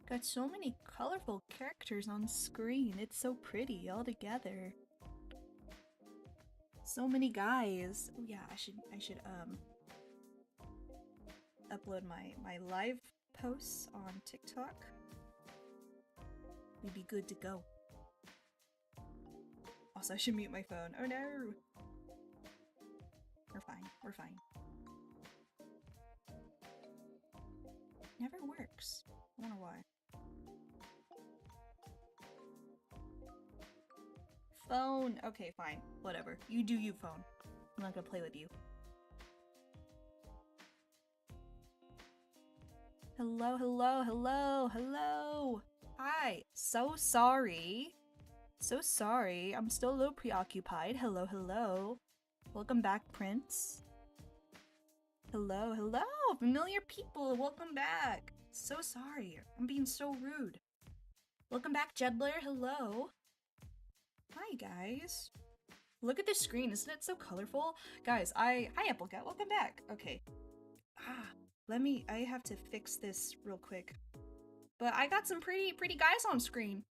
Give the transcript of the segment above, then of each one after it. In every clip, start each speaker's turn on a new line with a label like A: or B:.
A: Got so many colorful characters on screen. It's so pretty all together. So many guys. Oh yeah, I should upload my live posts on TikTok. We'd be good to go. Also, I should mute my phone. Oh no! We're fine. We're fine. Never works. I wonder why. Phone. Okay, fine. Whatever. You do you, phone. I'm not gonna play with you. Hello, hello, hello, hello. Hi. So sorry. So sorry. I'm still a little preoccupied. Hello, hello. Welcome back, Prince. Hello, hello. Familiar people. Welcome back. So sorry. I'm being so rude. Welcome back, Jedler. Hello. Hi, guys. Look at this screen. Isn't it so colorful? Guys, hi, Applecat. Welcome back. Okay. I have to fix this real quick. But I got some pretty guys on screen.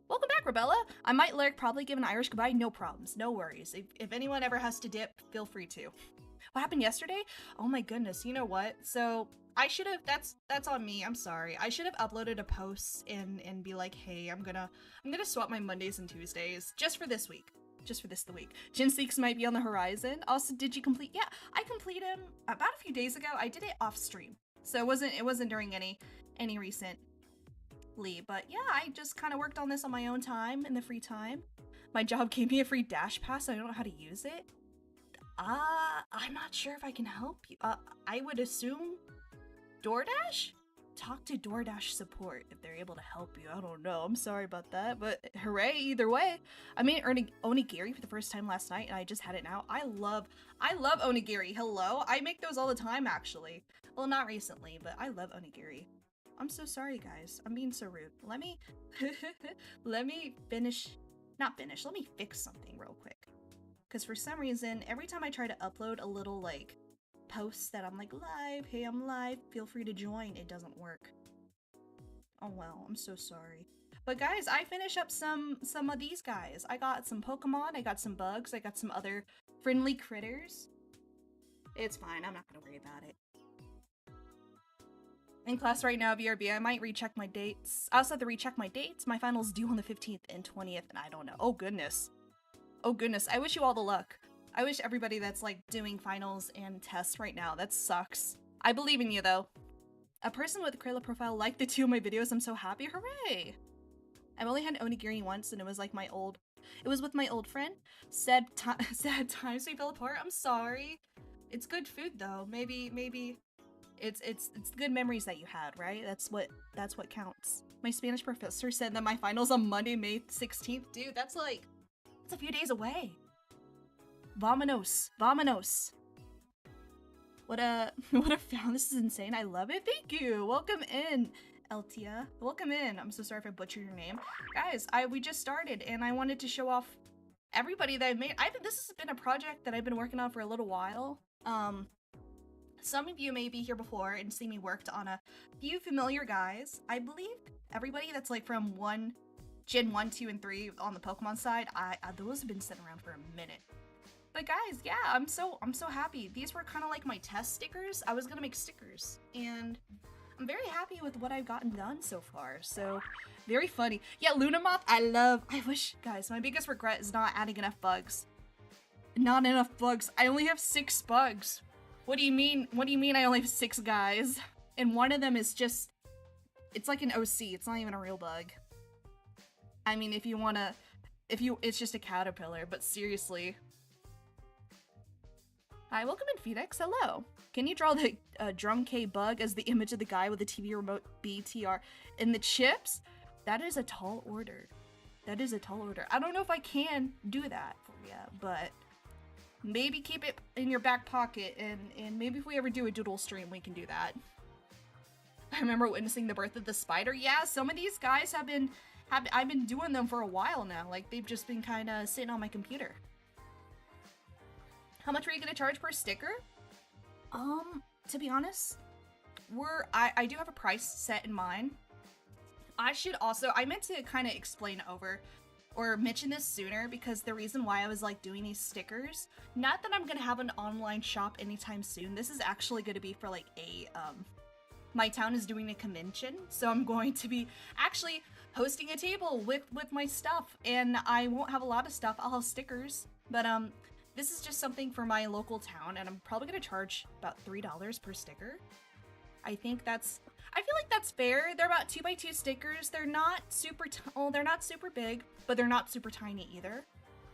A: Welcome back, Rebella. I might probably give an Irish goodbye. No problems. No worries. If anyone ever has to dip, feel free to. What happened yesterday? Oh my goodness. You know what? So I should have, that's on me. I'm sorry. I should have uploaded a post and be like, hey, I'm gonna swap my Mondays and Tuesdays just for this week. Just for the week. Jin Seeks might be on the horizon. Also, did you complete? Yeah, I completed him about a few days ago. I did it off stream. So it wasn't during any recent leave. But yeah, I just kind of worked on this on my own time in the free time. My job gave me a free dash pass, so I don't know how to use it. I'm not sure if I can help you. I would assume DoorDash? Talk to DoorDash support if they're able to help you. I don't know. I'm sorry about that, but hooray either way. I made onigiri for the first time last night and I just had it now. I love onigiri. Hello? I make those all the time actually. Well, not recently, but I love onigiri. I'm so sorry, guys. I'm being so rude. Let me let me fix something real quick. Because for some reason, every time I try to upload a little, like, post that I'm like, live, hey, I'm live, feel free to join, it doesn't work. Oh well, I'm so sorry. But guys, I finish up some of these guys. I got some Pokemon, I got some bugs, I got some other friendly critters. It's fine, I'm not gonna worry about it. In class right now, BRB, I might recheck my dates. I also have to recheck my dates. My final's due on the 15th and 20th, and I don't know. Oh goodness. Oh goodness, I wish you all the luck. I wish everybody that's like doing finals and tests right now. That sucks. I believe in you though. A person with a Krayla profile liked the 2 of my videos. I'm so happy. Hooray! I've only had onigiri once and it was like it was with my old friend. Sad times we fell apart. I'm sorry. It's good food though. Maybe it's good memories that you had, right? That's what counts. My Spanish professor said that my finals on Monday, May 16th. Dude, that's a few days away. Vamonos. Vamonos. What a found. This is insane. I love it. Thank you. Welcome in, Eltia. Welcome in. I'm so sorry if I butchered your name. Guys, we just started and I wanted to show off everybody that I've made. This has been a project that I've been working on for a little while. Some of you may be here before and see me worked on a few familiar guys. I believe everybody that's like from Gen 1, 2, and 3 on the Pokemon side, those have been sitting around for a minute. But guys, yeah, I'm so happy. These were kind of like my test stickers. I was gonna make stickers, and I'm very happy with what I've gotten done so far. So, very funny. Yeah, Lunamoth, I wish, guys, my biggest regret is not adding enough bugs. Not enough bugs. I only have 6 bugs. What do you mean? What do you mean I only have 6 guys? And one of them is just, it's like an OC. It's not even a real bug. I mean, it's just a caterpillar, but seriously. Hi, welcome in, Phoenix. Hello. Can you draw the Drum K bug as the image of the guy with the TV remote BTR in the chips? That is a tall order. That is a tall order. I don't know if I can do that for you, but maybe keep it in your back pocket, and maybe if we ever do a doodle stream, we can do that. I remember witnessing the birth of the spider. Yeah, some of these guys I've been doing them for a while now. Like, they've just been kind of sitting on my computer. How much are you gonna charge per sticker? To be honest, I do have a price set in mind. I should also, I meant to kind of explain over or mention this sooner because the reason why I was like doing these stickers, not that I'm gonna have an online shop anytime soon. This is actually gonna be for like a, my town is doing a convention, so I'm going to be actually hosting a table with my stuff, and I won't have a lot of stuff. I'll have stickers, but this is just something for my local town, and I'm probably gonna charge about $3 per sticker. I think that's, I feel like that's fair. They're about 2x2 stickers. They're not super, they're not super big, but they're not super tiny either.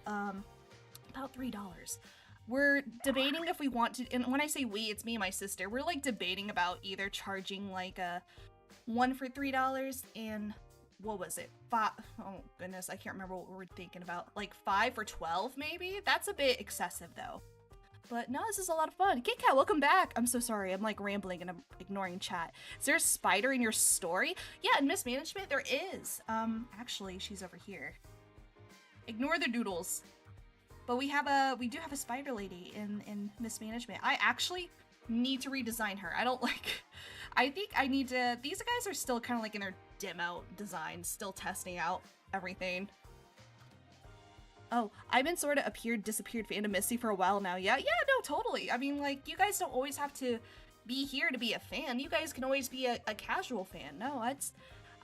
A: About $3. We're debating if we want to, and when I say we, it's me and my sister. We're like debating about either charging like a one for $3 and what was it? Five, oh goodness, I can't remember what we were thinking about. Like 5 for 12 maybe? That's a bit excessive though. But no, this is a lot of fun. Kit Kat, welcome back. I'm so sorry. I'm like rambling and I'm ignoring chat. Is there a spider in your story? Yeah, in mismanagement there is. Actually, she's over here. Ignore the doodles. But we do have a spider lady in mismanagement. I actually need to redesign her. I don't like, I think I need to, these guys are still kind of like in their demo design, still testing out everything. Oh, I've been sort of disappeared fan of Missy for a while now. Yeah, no, totally. I mean, like, you guys don't always have to be here to be a fan. You guys can always be a casual fan. No, it's,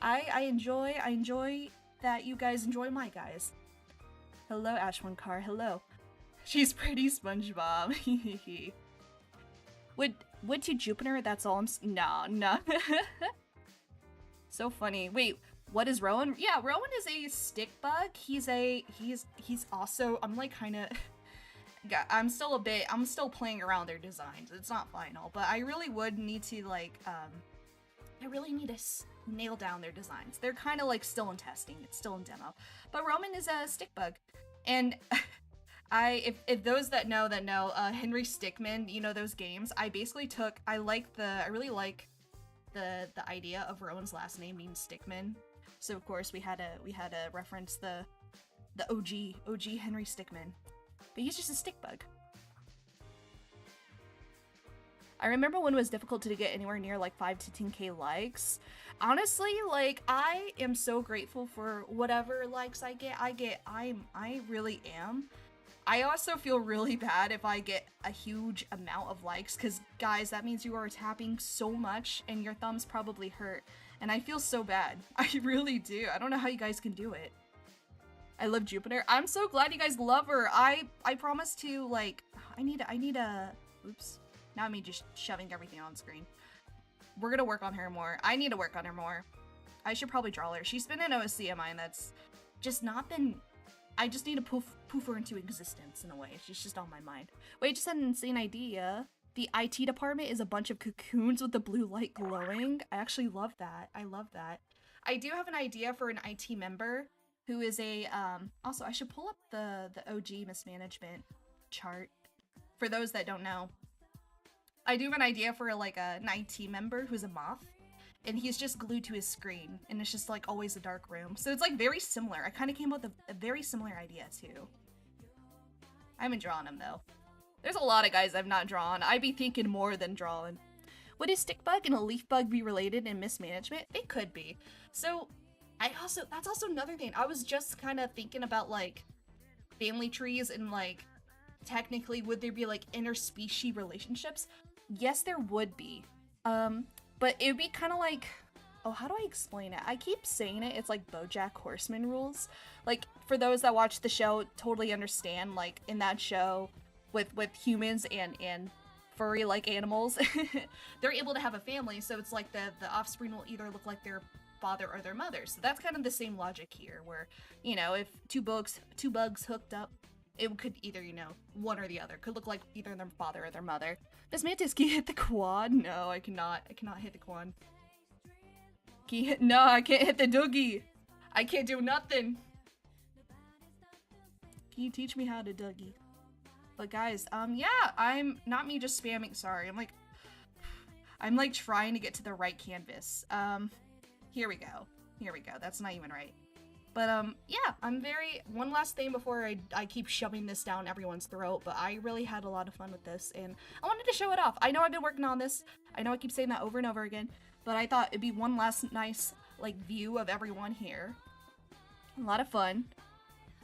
A: I enjoy that you guys enjoy my guys. Hello, Ashwin Carr. Hello. She's pretty, SpongeBob. Would to Jupiter? That's all no. So funny. Wait, what is Rowan? Yeah, Rowan is a stick bug. He's also, I'm like kind of, I'm still playing around their designs. It's not final, but I really would need to like, I really need to nail down their designs. They're kind of like still in testing. It's still in demo. But Roman is a stick bug. And if those that know, Henry Stickmin, you know those games, I really like the idea of Rowan's last name being Stickmin. So of course we had to reference the OG Henry Stickmin. But he's just a stick bug. I remember when it was difficult to get anywhere near like 5 to 10k likes. Honestly, like, I am so grateful for whatever likes I get. I really am. I also feel really bad if I get a huge amount of likes, because guys, that means you are tapping so much and your thumbs probably hurt. And I feel so bad. I really do. I don't know how you guys can do it. I love Jupiter. I'm so glad you guys love her. I promise to, like, I need a, oops. Now me just shoving everything on screen. We're gonna work on her more. I need to work on her more. I should probably draw her. She's been an OSC of mine that's just not been... I just need to poof her into existence in a way. She's just on my mind. Wait, just had an insane idea. The IT department is a bunch of cocoons with the blue light glowing. I actually love that. I love that. I do have an idea for an IT member who is a... Also, I should pull up the OG mismanagement chart. For those that don't know. I do have an idea for like an IT member who's a moth, and he's just glued to his screen, and it's just like always a dark room. So it's like very similar. I kind of came up with a very similar idea too. I haven't drawn him though. There's a lot of guys I've not drawn. I'd be thinking more than drawing. Would a stick bug and a leaf bug be related in mismanagement? They could be. So that's also another thing. I was just kind of thinking about like family trees and like technically would there be like interspecies relationships? Yes, there would be. But it would be kind of like, oh, how do I explain it? I keep saying it. It's like BoJack Horseman rules. Like, for those that watch the show, totally understand, like, in that show with humans and furry-like animals, they're able to have a family, so it's like the offspring will either look like their father or their mother. So that's kind of the same logic here, where, you know, if two bugs hooked up, it could either, you know, one or the other. Could look like either their father or their mother. Does Mantis, can you hit the quad? No, I cannot. I cannot hit the quad. No, I can't hit the doogie. I can't do nothing. Can you teach me how to doogie? But guys, yeah, I'm not me just spamming. Sorry, I'm like trying to get to the right canvas. Here we go. Here we go. That's not even right. But, yeah, one last thing before I keep shoving this down everyone's throat, but I really had a lot of fun with this, and I wanted to show it off. I know I've been working on this. I know I keep saying that over and over again, but I thought it'd be one last nice like view of everyone here. A lot of fun.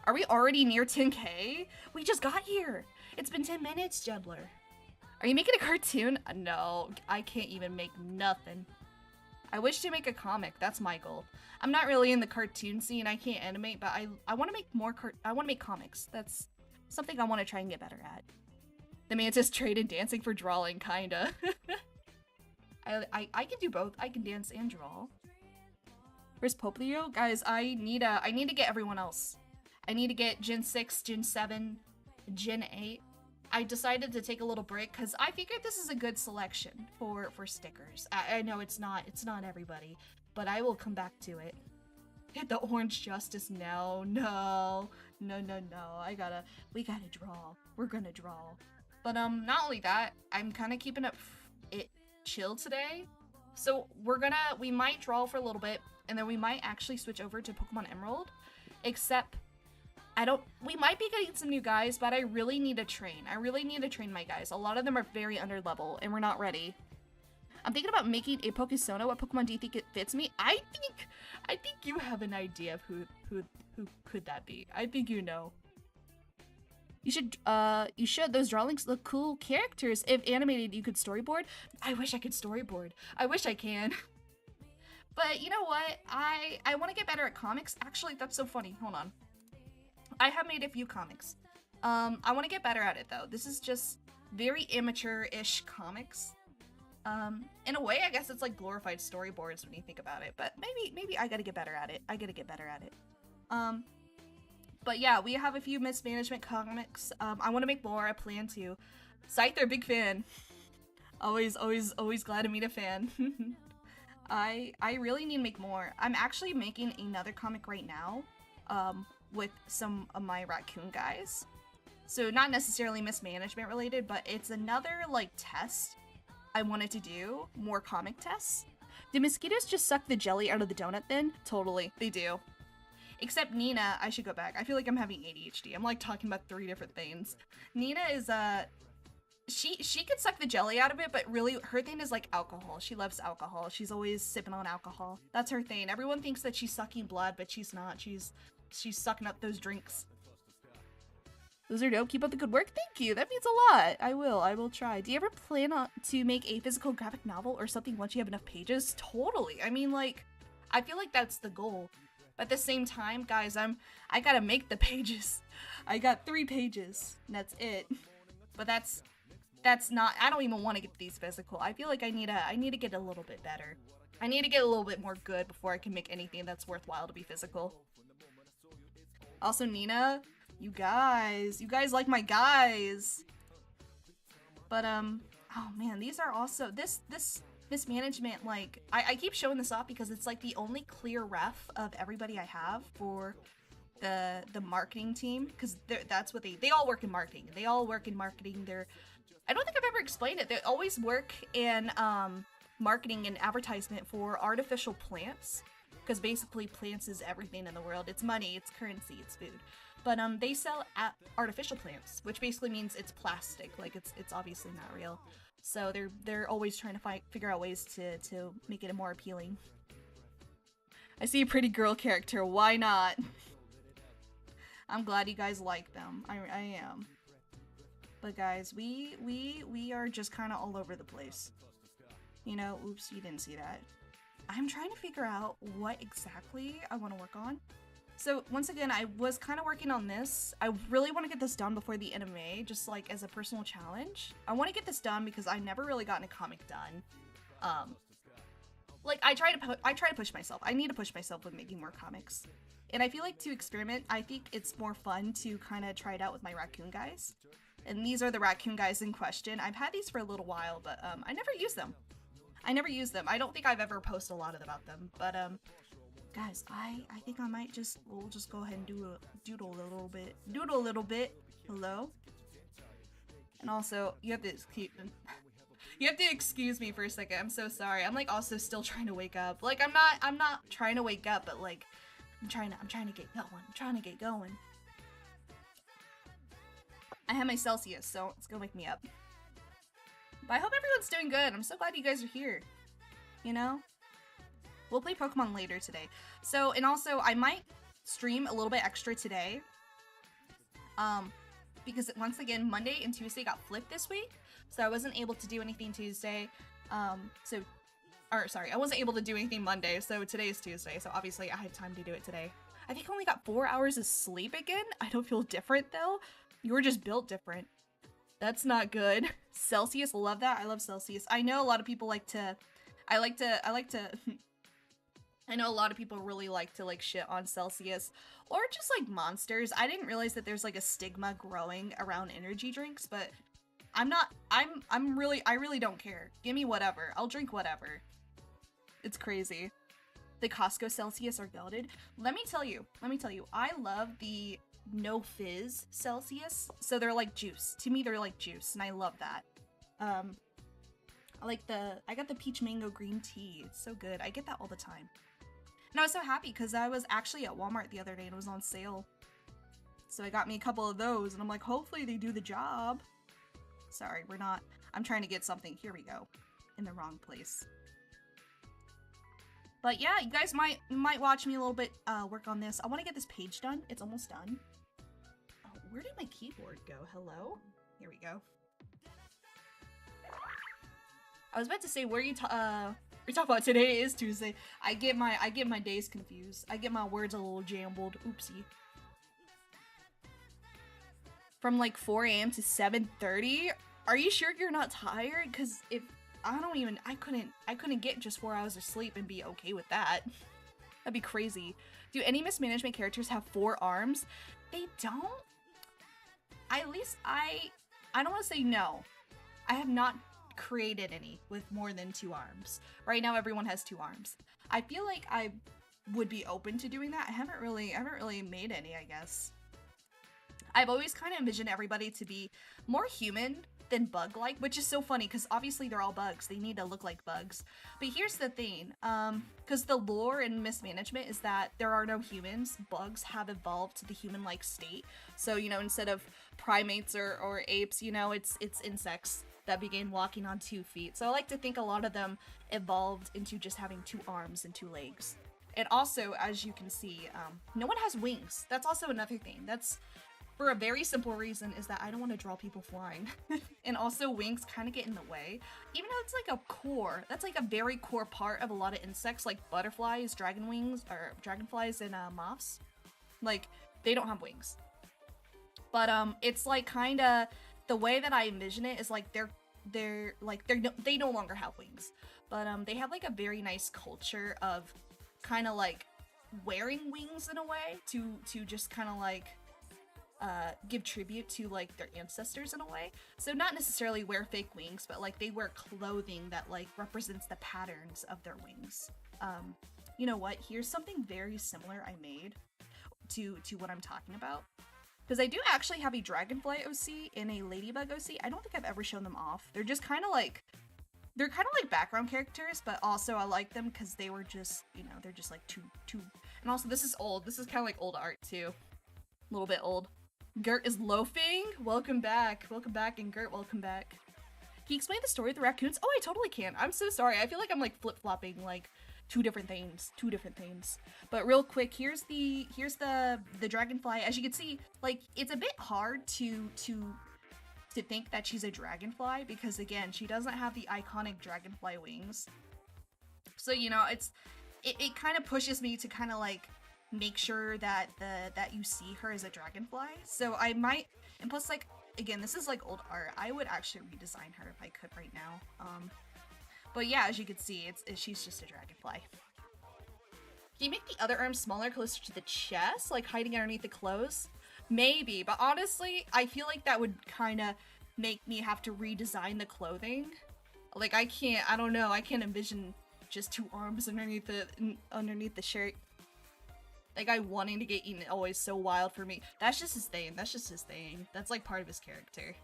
A: Are we already near 10K? We just got here. It's been 10 minutes, Juddler. Are you making a cartoon? No, I can't even make nothing. I wish to make a comic. That's my goal. I'm not really in the cartoon scene. I can't animate, but I want to make more I want to make comics. That's something I want to try and get better at. The Mantis traded dancing for drawing, kinda. I can do both. I can dance and draw. Where's Poplio? Guys, I need to get everyone else. I need to get Gen 6, Gen 7, Gen 8. I decided to take a little break because I figured this is a good selection for stickers. I know it's not everybody, but I will come back to it. Hit the orange justice now. No. We gotta draw. We're gonna draw. But not only that, I'm kind of keeping it chill today. So we might draw for a little bit, and then we might actually switch over to Pokemon Emerald. Except we might be getting some new guys, but I really need to train. I really need to train my guys. A lot of them are very under level, and we're not ready. I'm thinking about making a Pokesona. What Pokemon do you think it fits me? I think you have an idea of who could that be. I think you know. You should. Those drawings look cool characters. If animated, you could storyboard. I wish I could storyboard. I wish I can. But you know what? I want to get better at comics. Actually, that's so funny. Hold on. I have made a few comics. I want to get better at it though. This is just very amateur-ish comics. In a way, I guess it's like glorified storyboards when you think about it. But maybe I gotta get better at it. But yeah, we have a few mismanagement comics. I want to make more. I plan to. Scyther, big fan. Always glad to meet a fan. I really need to make more. I'm actually making another comic right now. With some of my raccoon guys. So not necessarily mismanagement related, but it's another like test I wanted to do. More comic tests. Do mosquitoes just suck the jelly out of the donut then? Totally, they do. Except Nina, I should go back. I feel like I'm having ADHD. I'm like talking about 3 different things. Nina is she can suck the jelly out of it, but really her thing is like alcohol. She loves alcohol. She's always sipping on alcohol. That's her thing. Everyone thinks that she's sucking blood, but she's not. She's sucking up those drinks. Those are dope. Keep up the good work. Thank you. That means a lot. I will try. Do you ever plan to make a physical graphic novel or something once you have enough pages? Totally. I mean, like, I feel like that's the goal. But at the same time, guys, I gotta make the pages. I got 3 pages. And that's it. But that's not. I don't even want to get these physical. I feel like I need to get a little bit better. I need to get a little bit more good before I can make anything that's worthwhile to be physical. Also, Nina, you guys like my guys. But oh man, these are also this mismanagement. Like I keep showing this off because it's like the only clear ref of everybody I have for the marketing team, because that's what they all work in marketing. They all work in marketing. I don't think I've ever explained it. They always work in marketing and advertisement for artificial plants. Because basically plants is everything in the world. It's money, it's currency, it's food. But they sell artificial plants, which basically means it's plastic. Like it's obviously not real. So they're always trying to figure out ways to make it more appealing. I see a pretty girl character. Why not? I'm glad you guys like them. I am. But guys, we are just kind of all over the place. You know, oops, you didn't see that. I'm trying to figure out what exactly I want to work on. So once again, I was kind of working on this. I really want to get this done before the end of May, just like as a personal challenge. I want to get this done because I never really gotten a comic done. Like I try to push myself. I need to push myself with making more comics. And I feel like to experiment, I think it's more fun to kind of try it out with my raccoon guys. And these are the raccoon guys in question. I've had these for a little while, but I never use them. I don't think I've ever posted a lot about them, but guys, I think I might we'll just go ahead and doodle a little bit. Hello. And also, you have to excuse me for a second. I'm so sorry. I'm like also still trying to wake up. Like I'm not trying to wake up, but like I'm trying to get going. I have my Celsius, so it's gonna wake me up. But I hope everyone's doing good. I'm so glad you guys are here. You know? We'll play Pokemon later today. So, and also, I might stream a little bit extra today. Because once again, Monday and Tuesday got flipped this week. So I wasn't able to do anything Tuesday. I wasn't able to do anything Monday. So today is Tuesday. So obviously I had time to do it today. I think I only got 4 hours of sleep again. I don't feel different though. You were just built different. That's not good. Celsius, love that. I love Celsius. I know a lot of people like to, I know a lot of people really like to like shit on Celsius or just like Monsters. I didn't realize that there's like a stigma growing around energy drinks, but I really don't care. Give me whatever. I'll drink whatever. It's crazy. The Costco Celsius are goated. Let me tell you, I love the no fizz Celsius. So they're like juice. To me, they're like juice, and I love that. I got the peach mango green tea. It's so good. I get that all the time. And I was so happy because I was actually at Walmart the other day and it was on sale. So I got me a couple of those and I'm like, hopefully they do the job. Sorry, we're not. I'm trying to get something. Here we go. In the wrong place. But yeah, you guys might watch me a little bit work on this. I want to get this page done. It's almost done. Oh, where did my keyboard go? Hello? Here we go. I was about to say, where are you we're talking about today is Tuesday. I get my days confused. I get my words a little jumbled. Oopsie. From like 4 a.m. to 7:30? Are you sure you're not tired? Cause if I couldn't get just 4 hours of sleep and be okay with that. That'd be crazy. Do any mismanagement characters have 4 arms? They don't. At least I don't want to say no. I have not created any with more than 2 arms. Right now everyone has 2 arms. I feel like I would be open to doing that. I haven't really made any, I guess. I've always kind of envisioned everybody to be more human than bug-like, which is so funny because obviously they're all bugs. They need to look like bugs. But here's the thing, because the lore in mismanagement is that there are no humans. Bugs have evolved to the human-like state. So, you know, instead of primates or apes, you know, it's insects that began walking on 2 feet. So I like to think a lot of them evolved into just having 2 arms and 2 legs. And also, as you can see, no one has wings. That's also another thing. That's for a very simple reason, is that I don't want to draw people flying. And also wings kind of get in the way. Even though it's like a core, that's like a very core part of a lot of insects, like butterflies, dragonflies, and moths. Like, they don't have wings. But it's like kind of, the way that I envision it is like they no longer have wings, but they have like a very nice culture of kind of like wearing wings in a way to just kind of like give tribute to like their ancestors in a way. So not necessarily wear fake wings, but like they wear clothing that like represents the patterns of their wings. You know what? Here's something very similar I made to what I'm talking about. Because I do actually have a Dragonfly OC and a Ladybug OC. I don't think I've ever shown them off. They're just kind of like, they're kind of like background characters, but also I like them because they were just, you know, they're just like too. And also this is old. This is kind of like old art too. A little bit old. Gert is loafing. Welcome back. Welcome back, and Gert, welcome back. Can you explain the story of the raccoons? Oh, I totally can. I'm so sorry. I feel like I'm like flip-flopping like two different things. But real quick, here's the dragonfly. As you can see, like it's a bit hard to think that she's a dragonfly because again, she doesn't have the iconic dragonfly wings. So, you know, it kind of pushes me to kind of like make sure that you see her as a dragonfly. So I might, and plus like again, this is like old art. I would actually redesign her if I could right now. But yeah, as you can see, she's just a dragonfly. Can you make the other arm smaller, closer to the chest, like hiding underneath the clothes? Maybe, but honestly, I feel like that would kind of make me have to redesign the clothing. Like I don't know, I can't envision just 2 arms underneath the shirt. Like I wanting to get eaten always so wild for me. That's just his thing. That's like part of his character.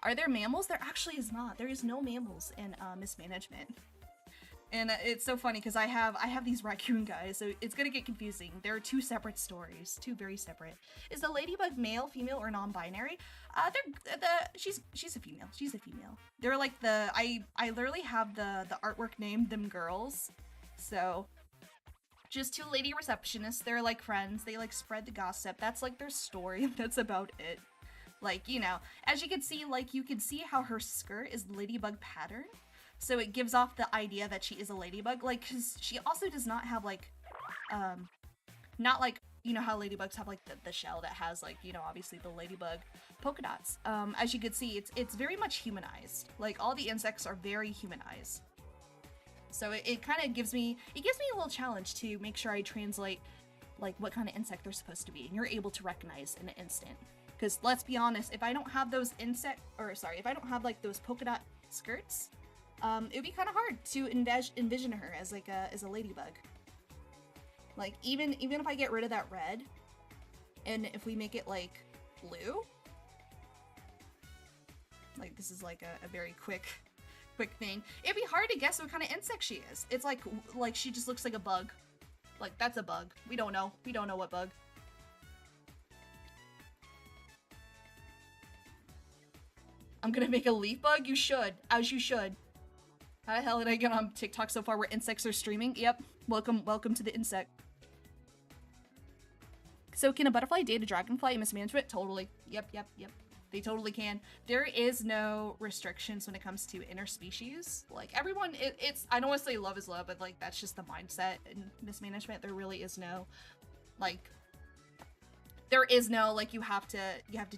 A: Are there mammals? There actually is not. There is no mammals in mismanagement. And it's so funny because I have these raccoon guys, so it's gonna get confusing. There are 2 separate stories, 2 very separate. Is the ladybug male, female, or non-binary? She's a female. She's a female. They're like I literally have the artwork named them girls. So Just two lady receptionists. They're like friends. They like spread the gossip. That's like their story. That's about it. Like, you know, as you can see, like, you can see how her skirt is ladybug pattern. So it gives off the idea that she is a ladybug. Like, because she also does not have, like, not like, you know how ladybugs have, like, the shell that has, like, you know, obviously the ladybug polka dots. As you can see, it's very much humanized. Like, all the insects are very humanized. So it kind of gives me a little challenge to make sure I translate, like, what kind of insect they're supposed to be. And you're able to recognize in an instant. Because let's be honest, if I don't have those if I don't have like those polka dot skirts, it'd be kind of hard to envision her as like as a ladybug. Like even if I get rid of that red, and if we make it like blue, like this is like a very quick thing, it'd be hard to guess what kind of insect she is. It's like she just looks like a bug. Like that's a bug. We don't know what bug. I'm gonna make a leaf bug? You should. As you should. How the hell did I get on TikTok so far where insects are streaming? Yep. Welcome to the insect. So can a butterfly date a dragonfly in mismanagement? Totally. Yep. They totally can. There is no restrictions when it comes to interspecies. Like everyone, it's I don't want to say love is love, but like that's just the mindset in mismanagement. There really is no, like, there is no, like, you have to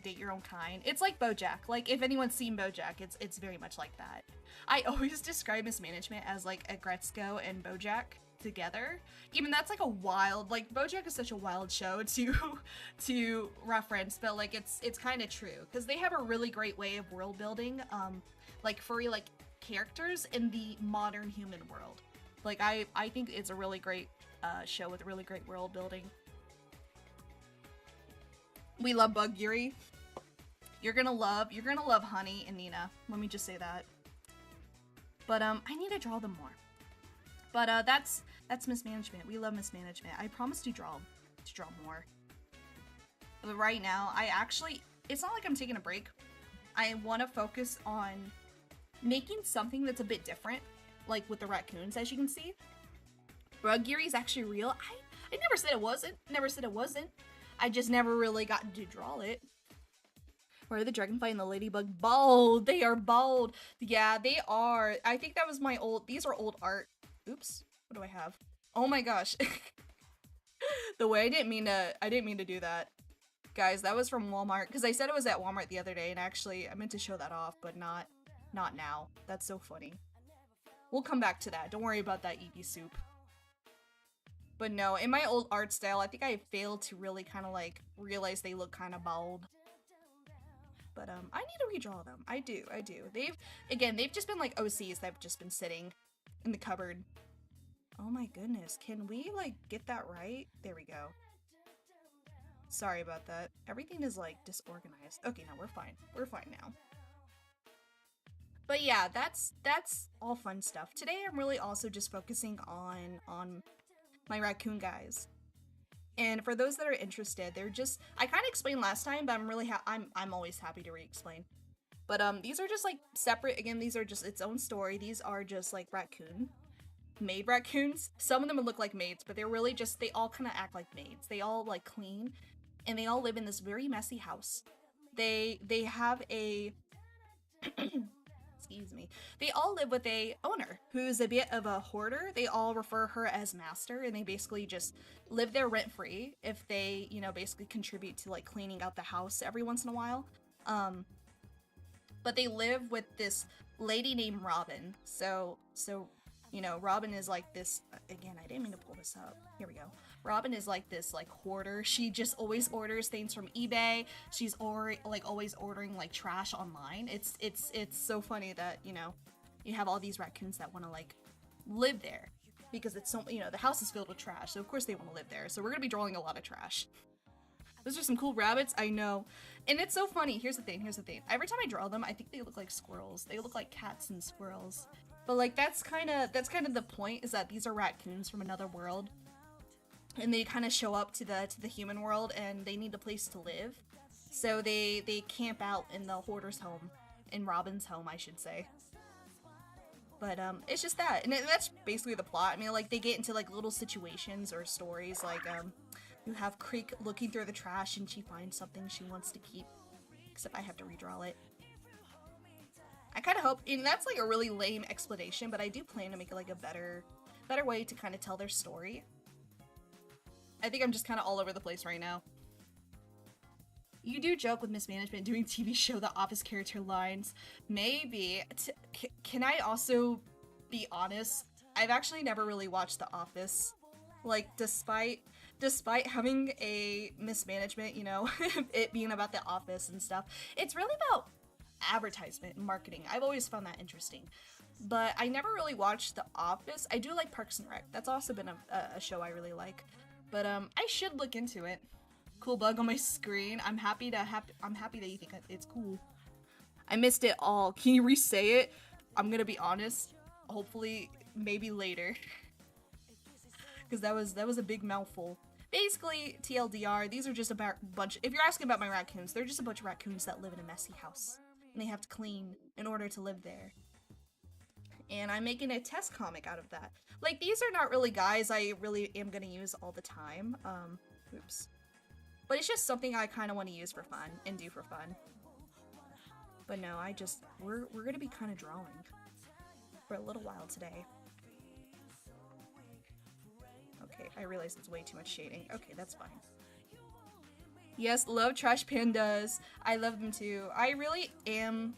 A: date your own kind. It's like BoJack. Like, if anyone's seen BoJack, it's very much like that. I always describe mismanagement as, like, a Gretzko and BoJack together. Even that's, like, a wild, like, BoJack is such a wild show to reference, but, like, it's kind of true. Because they have a really great way of world building, like, furry, like, characters in the modern human world. Like, I think it's a really great show with really great world building. We love Bug Yuri. You're gonna love Honey and Nina. Let me just say that. But I need to draw them more. But that's mismanagement. We love mismanagement. I promise to draw more. But right now, it's not like I'm taking a break. I want to focus on making something that's a bit different, like with the raccoons, as you can see. Bug Yuri is actually real. I never said it wasn't. Never said it wasn't. I just never really gotten to draw it. Where are the dragonfly and the ladybug? Bold! They are bold! Yeah, they are. I think that was my these are old art. Oops. What do I have? Oh my gosh. The way I didn't mean to do that. Guys, that was from Walmart. Because I said it was at Walmart the other day, and actually, I meant to show that off, but not now. That's so funny. We'll come back to that. Don't worry about that Eevee soup. But no, in my old art style, I think I failed to really kind of like realize they look kind of bold. But I need to redraw them. I do. They've just been like OCs that have just been sitting in the cupboard. Oh my goodness, can we like get that right? There we go. Sorry about that. Everything is like disorganized. Okay, no, we're fine. We're fine now. But yeah, that's all fun stuff. Today I'm really also just focusing on my raccoon guys. And for those that are interested, they're just, I kind of explained last time, but I'm really I'm always happy to re-explain. But these are just like separate, again, these are just its own story. These are just like maid raccoons. Some of them would look like maids, but they're really just, they all kind of act like maids. They all like clean, and they all live in this very messy house. They have a excuse me. They all live with a owner who's a bit of a hoarder. They all refer her as master, and they basically just live there rent-free if they, you know, basically contribute to like cleaning out the house every once in a while. But they live with this lady named Robin. So you know, Robin is like this, again, I didn't mean to pull this up. Here we go. Robin is like this like hoarder. She just always orders things from eBay. She's always ordering like trash online. It's so funny that, you know, you have all these raccoons that want to like live there because it's so, you know, the house is filled with trash. So of course they want to live there. So we're going to be drawing a lot of trash. Those are some cool rabbits, I know. And it's so funny. Here's the thing. Every time I draw them, I think they look like squirrels. They look like cats and squirrels. But like that's kind of the point, is that these are raccoons from another world, and they kind of show up to the human world, and they need a place to live. So they camp out in the hoarder's home, in Robin's home, I should say. But it's just that, and that's basically the plot. I mean, like, they get into like little situations or stories, like you have Creek looking through the trash and she finds something she wants to keep, except I have to redraw it. I kind of hope, and that's like a really lame explanation, but I do plan to make it like a better way to kind of tell their story. I think I'm just kind of all over the place right now. You do joke with mismanagement doing TV show The Office character lines. Maybe. Can I also be honest? I've actually never really watched The Office. Like, despite having a mismanagement, you know, it being about The Office and stuff, it's really about advertisement and marketing. I've always found that interesting. But I never really watched The Office. I do like Parks and Rec. That's also been a show I really like. But I should look into it. Cool bug on my screen. I'm happy that you think it's cool. I missed it all. Can you re-say it? I'm gonna be honest. Hopefully, maybe later. Because that was a big mouthful. Basically, TLDR, these are just a bunch. If you're asking about my raccoons, they're just a bunch of raccoons that live in a messy house. And they have to clean in order to live there. And I'm making a test comic out of that. Like, these are not really guys I really am gonna use all the time. Oops. But it's just something I kind of want to use for fun and do for fun. But no, we're gonna be kind of drawing for a little while today. Okay, I realize it's way too much shading. Okay, that's fine. Yes, love trash pandas. I love them too. I am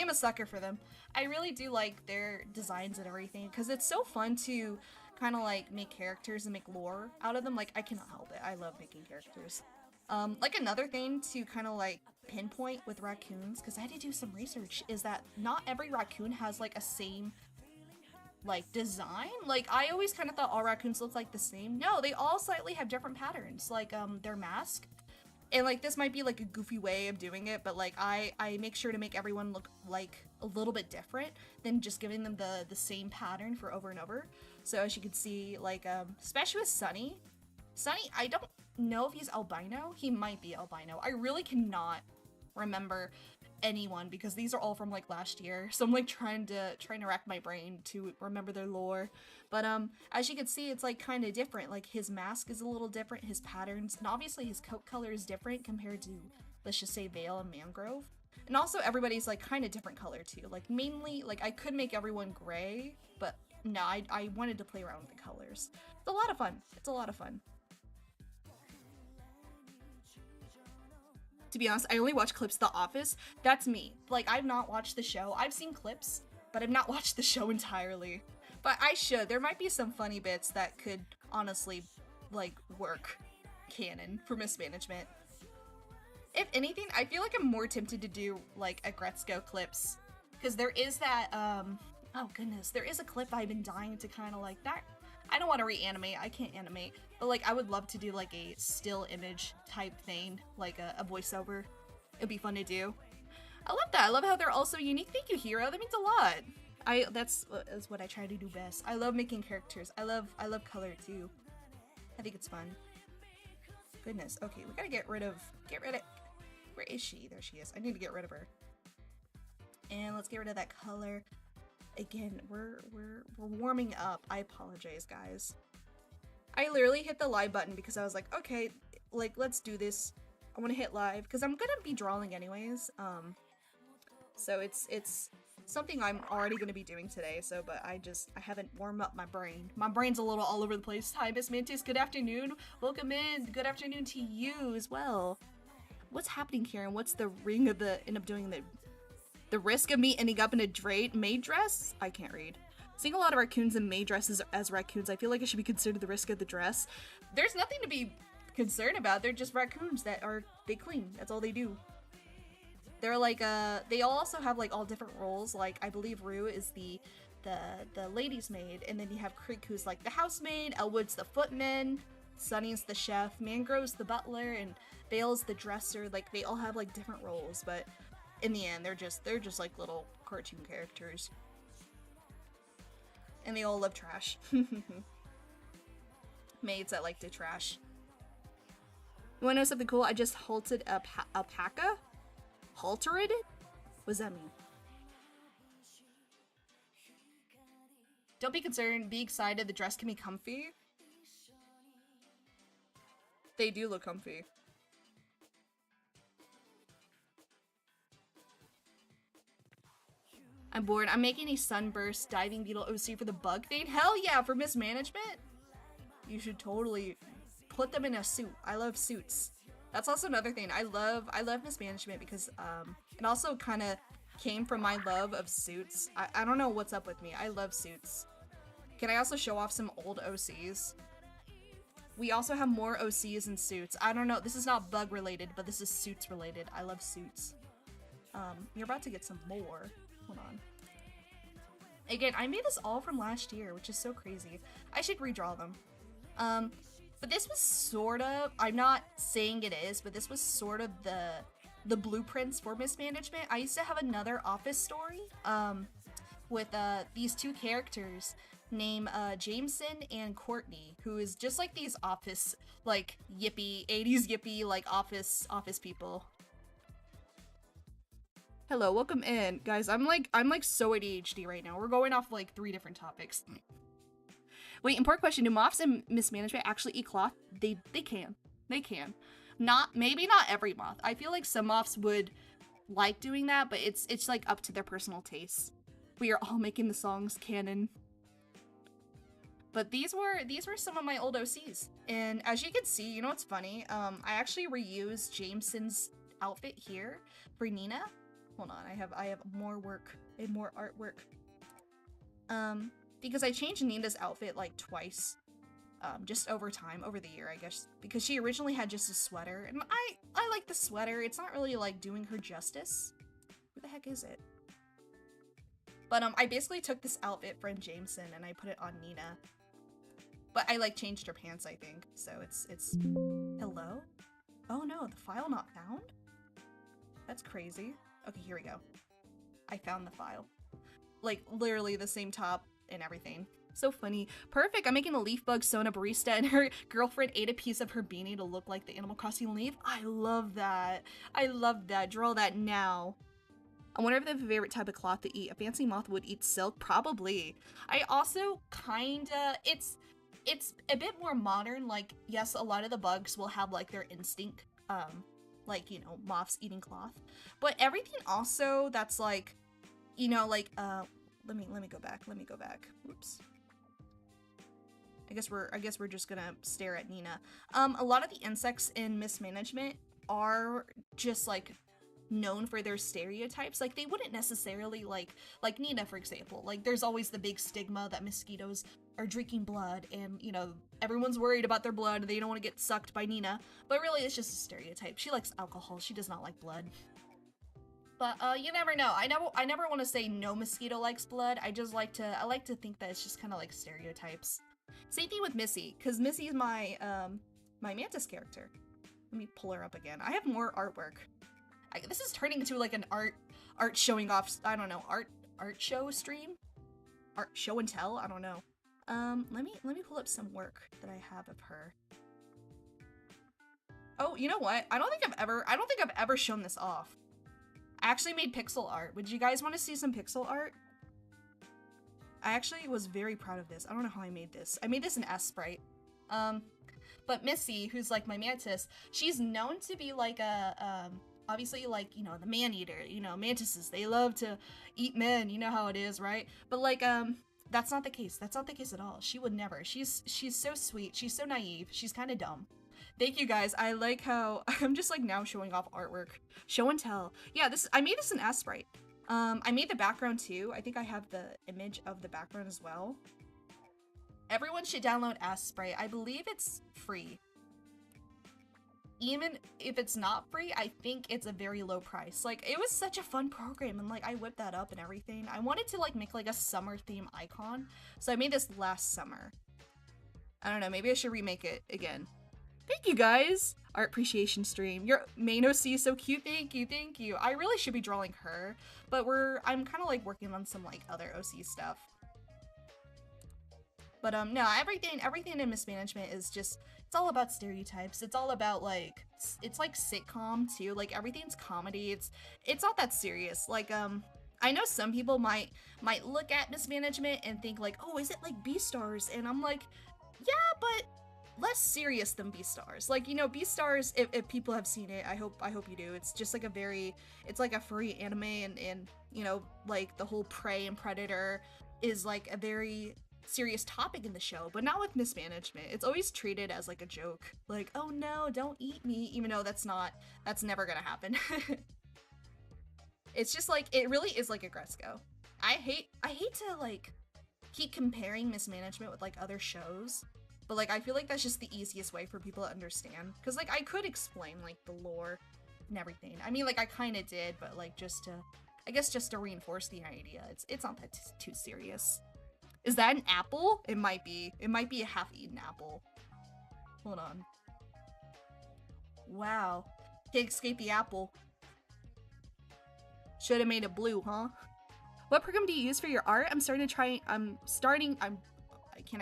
A: a sucker for them. I really do like their designs and everything because it's so fun to kind of like make characters and make lore out of them. Like, I cannot help it. I love making characters. Like, another thing to kind of like pinpoint with raccoons, because I had to do some research, is that not every raccoon has like a same like design. Like, I always kind of thought all raccoons look like the same. No, they all slightly have different patterns, like their mask. And like, this might be like a goofy way of doing it, but like I make sure to make everyone look like a little bit different than just giving them the same pattern for over and over. So as you can see, like especially with Sunny, I don't know if he's albino. He might be albino. I really cannot remember anyone because these are all from like last year. So I'm like trying to rack my brain to remember their lore. But as you can see, it's like kind of different. Like, his mask is a little different, his patterns, and obviously his coat color is different compared to, let's just say, Vale and Mangrove. And also everybody's like kind of different color too. Like, mainly, like, I could make everyone gray, but no, I wanted to play around with the colors. It's a lot of fun. It's a lot of fun. To be honest, I only watch clips of The Office. That's me. Like, I've not watched the show. I've seen clips, but I've not watched the show entirely. But I should. There might be some funny bits that could honestly, like, work canon for mismanagement. If anything, I feel like I'm more tempted to do, like, a Gretzko clips. Because there is that, oh goodness, there is a clip I've been dying to kind of like that. I don't want to reanimate, I can't animate, but like I would love to do like a still image type thing, like a voiceover. It'd be fun to do. I love that. I love how they're also unique. Thank you, Hero. That means a lot. That's what I try to do best. I love making characters. I love color too. I think it's fun. Goodness. Okay, we gotta get rid of. Where is she? There she is. I need to get rid of her. And let's get rid of that color. Again, we're warming up. I apologize, guys. I literally hit the live button because I was like, okay, like, let's do this. I want to hit live because I'm gonna be drawing anyways. So it's something I'm already gonna be doing today. So, but I haven't warmed up my brain. My brain's a little all over the place. Hi, Miss Mantis. Good afternoon. Welcome in. Good afternoon to you as well. What's happening here? And what's the ring of the end up doing the risk of me ending up in a maid dress? I can't read. Seeing a lot of raccoons in maid dresses as raccoons, I feel like it should be considered the risk of the dress. There's nothing to be concerned about. They're just raccoons they clean. That's all they do. They're like, they also have like all different roles. Like, I believe Rue is the lady's maid, and then you have Creek, who's like the housemaid, Elwood's the footman, Sunny's the chef, Mangrove's the butler, and Vale's the dresser. Like, they all have like different roles, but in the end, they're just like little cartoon characters. And they all love trash. Maids that like to trash. You wanna know something cool? I just halted a alpaca? Haltered? What does that mean? Don't be concerned, be excited, the dress can be comfy. They do look comfy. I'm bored. I'm making a sunburst diving beetle OC for the bug thing. Hell yeah, for mismanagement. You should totally put them in a suit. I love suits. That's also another thing. I love mismanagement because it also kind of came from my love of suits. I don't know what's up with me. I love suits. Can I also show off some old OCs? We also have more OCs and suits. I don't know. This is not bug related, but this is suits related. I love suits. You're about to get some more. Hold on. Again, I made this all from last year, which is so crazy. I should redraw them. But this was sort of, I'm not saying it is, but this was sort of the blueprints for mismanagement. I used to have another office story, with, these two characters named, Jameson and Courtney, who is just like these office, like, yippie, 80s yippie, like, office people. Hello, welcome in. Guys, I'm like so ADHD right now. We're going off like 3 different topics. Wait, important question. Do moths and mismanagement actually eat cloth? They can. They can. Maybe not every moth. I feel like some moths would like doing that, but it's like up to their personal tastes. We are all making the songs canon. But these were some of my old OCs. And as you can see, you know what's funny? I actually reused Jameson's outfit here for Nina. Hold on, I have more work and more artwork. Because I changed Nina's outfit like twice, just over time, over the year, I guess, because she originally had just a sweater, and I like the sweater. It's not really like doing her justice. Who the heck is it? But I basically took this outfit from Jameson and I put it on Nina. But I like changed her pants, I think. So it's hello? Oh no, the file not found? That's crazy. Okay, here we go. I found the file. Like, literally the same top and everything. So funny. Perfect, I'm making a leaf bug Sona barista and her girlfriend ate a piece of her beanie to look like the Animal Crossing leaf. I love that. I love that. Draw that now. I wonder if they have a favorite type of cloth to eat. A fancy moth would eat silk? Probably. I also kinda... It's a bit more modern. Like, yes, a lot of the bugs will have, like, their instinct, like, you know, moths eating cloth, but everything also that's like, you know, like, let me go back. Oops. I guess we're just gonna stare at Nina. A lot of the insects in mismanagement are just like known for their stereotypes. Like, they wouldn't necessarily like Nina, for example. Like, there's always the big stigma that mosquitoes are drinking blood, and, you know, everyone's worried about their blood. They don't want to get sucked by Nina, but really it's just a stereotype. She likes alcohol. She does not like blood. But you never know. I never want to say no mosquito likes blood. I like to think that it's just kind of like stereotypes. Same thing with Missy, because Missy is my my Mantis character. Let me pull her up again. I have more artwork. This is turning into like an art showing off, I don't know, art show stream? Art show and tell? I don't know. Let me pull up some work that I have of her. Oh, you know what? I don't think I've ever shown this off. I actually made pixel art. Would you guys want to see some pixel art? I actually was very proud of this. I don't know how I made this. I made this in S-Sprite. But Missy, who's like my Mantis, she's known to be like a, obviously, like, you know, the man-eater, you know, mantises, they love to eat men, you know how it is, right? But, like, that's not the case. That's not the case at all. She would never. She's so sweet. She's so naive. She's kind of dumb. Thank you, guys. I like how I'm just, like, now showing off artwork. Show and tell. Yeah, I made this in S-Sprite. I made the background, too. I think I have the image of the background as well. Everyone should download S-Sprite. I believe it's free. Even if it's not free, I think it's a very low price. Like, it was such a fun program, and like, I whipped that up and everything. I wanted to like make like a summer theme icon, so I made this last summer. I don't know, maybe I should remake it again. Thank you, guys! Art appreciation stream. Your main OC is so cute. Thank you. I really should be drawing her, but I'm kind of like working on some like other OC stuff. But no, everything in mismanagement is just, it's all about stereotypes. It's all about like, it's like sitcom too. Like, everything's comedy. It's not that serious. Like, I know some people might look at mismanagement and think like, oh, is it like Beastars? And I'm like, yeah, but less serious than Beastars. Like, you know, Beastars, if people have seen it, I hope you do. It's just like it's like a furry anime, and you know, like the whole prey and predator is like a very serious topic in the show, but not with mismanagement. It's always treated as like a joke. Like, oh no, don't eat me, even though that's never gonna happen. It's just like, it really is like a Gresco. I hate to like keep comparing mismanagement with like other shows, but like I feel like that's just the easiest way for people to understand, because like I could explain like the lore and everything. I mean, like I kind of did, but like just to, I guess just to reinforce the idea. It's not that too serious. Is that an apple? It might be a half-eaten apple. Hold on. Wow, can't escape the apple. Should have made it blue, huh? What program do you use for your art? I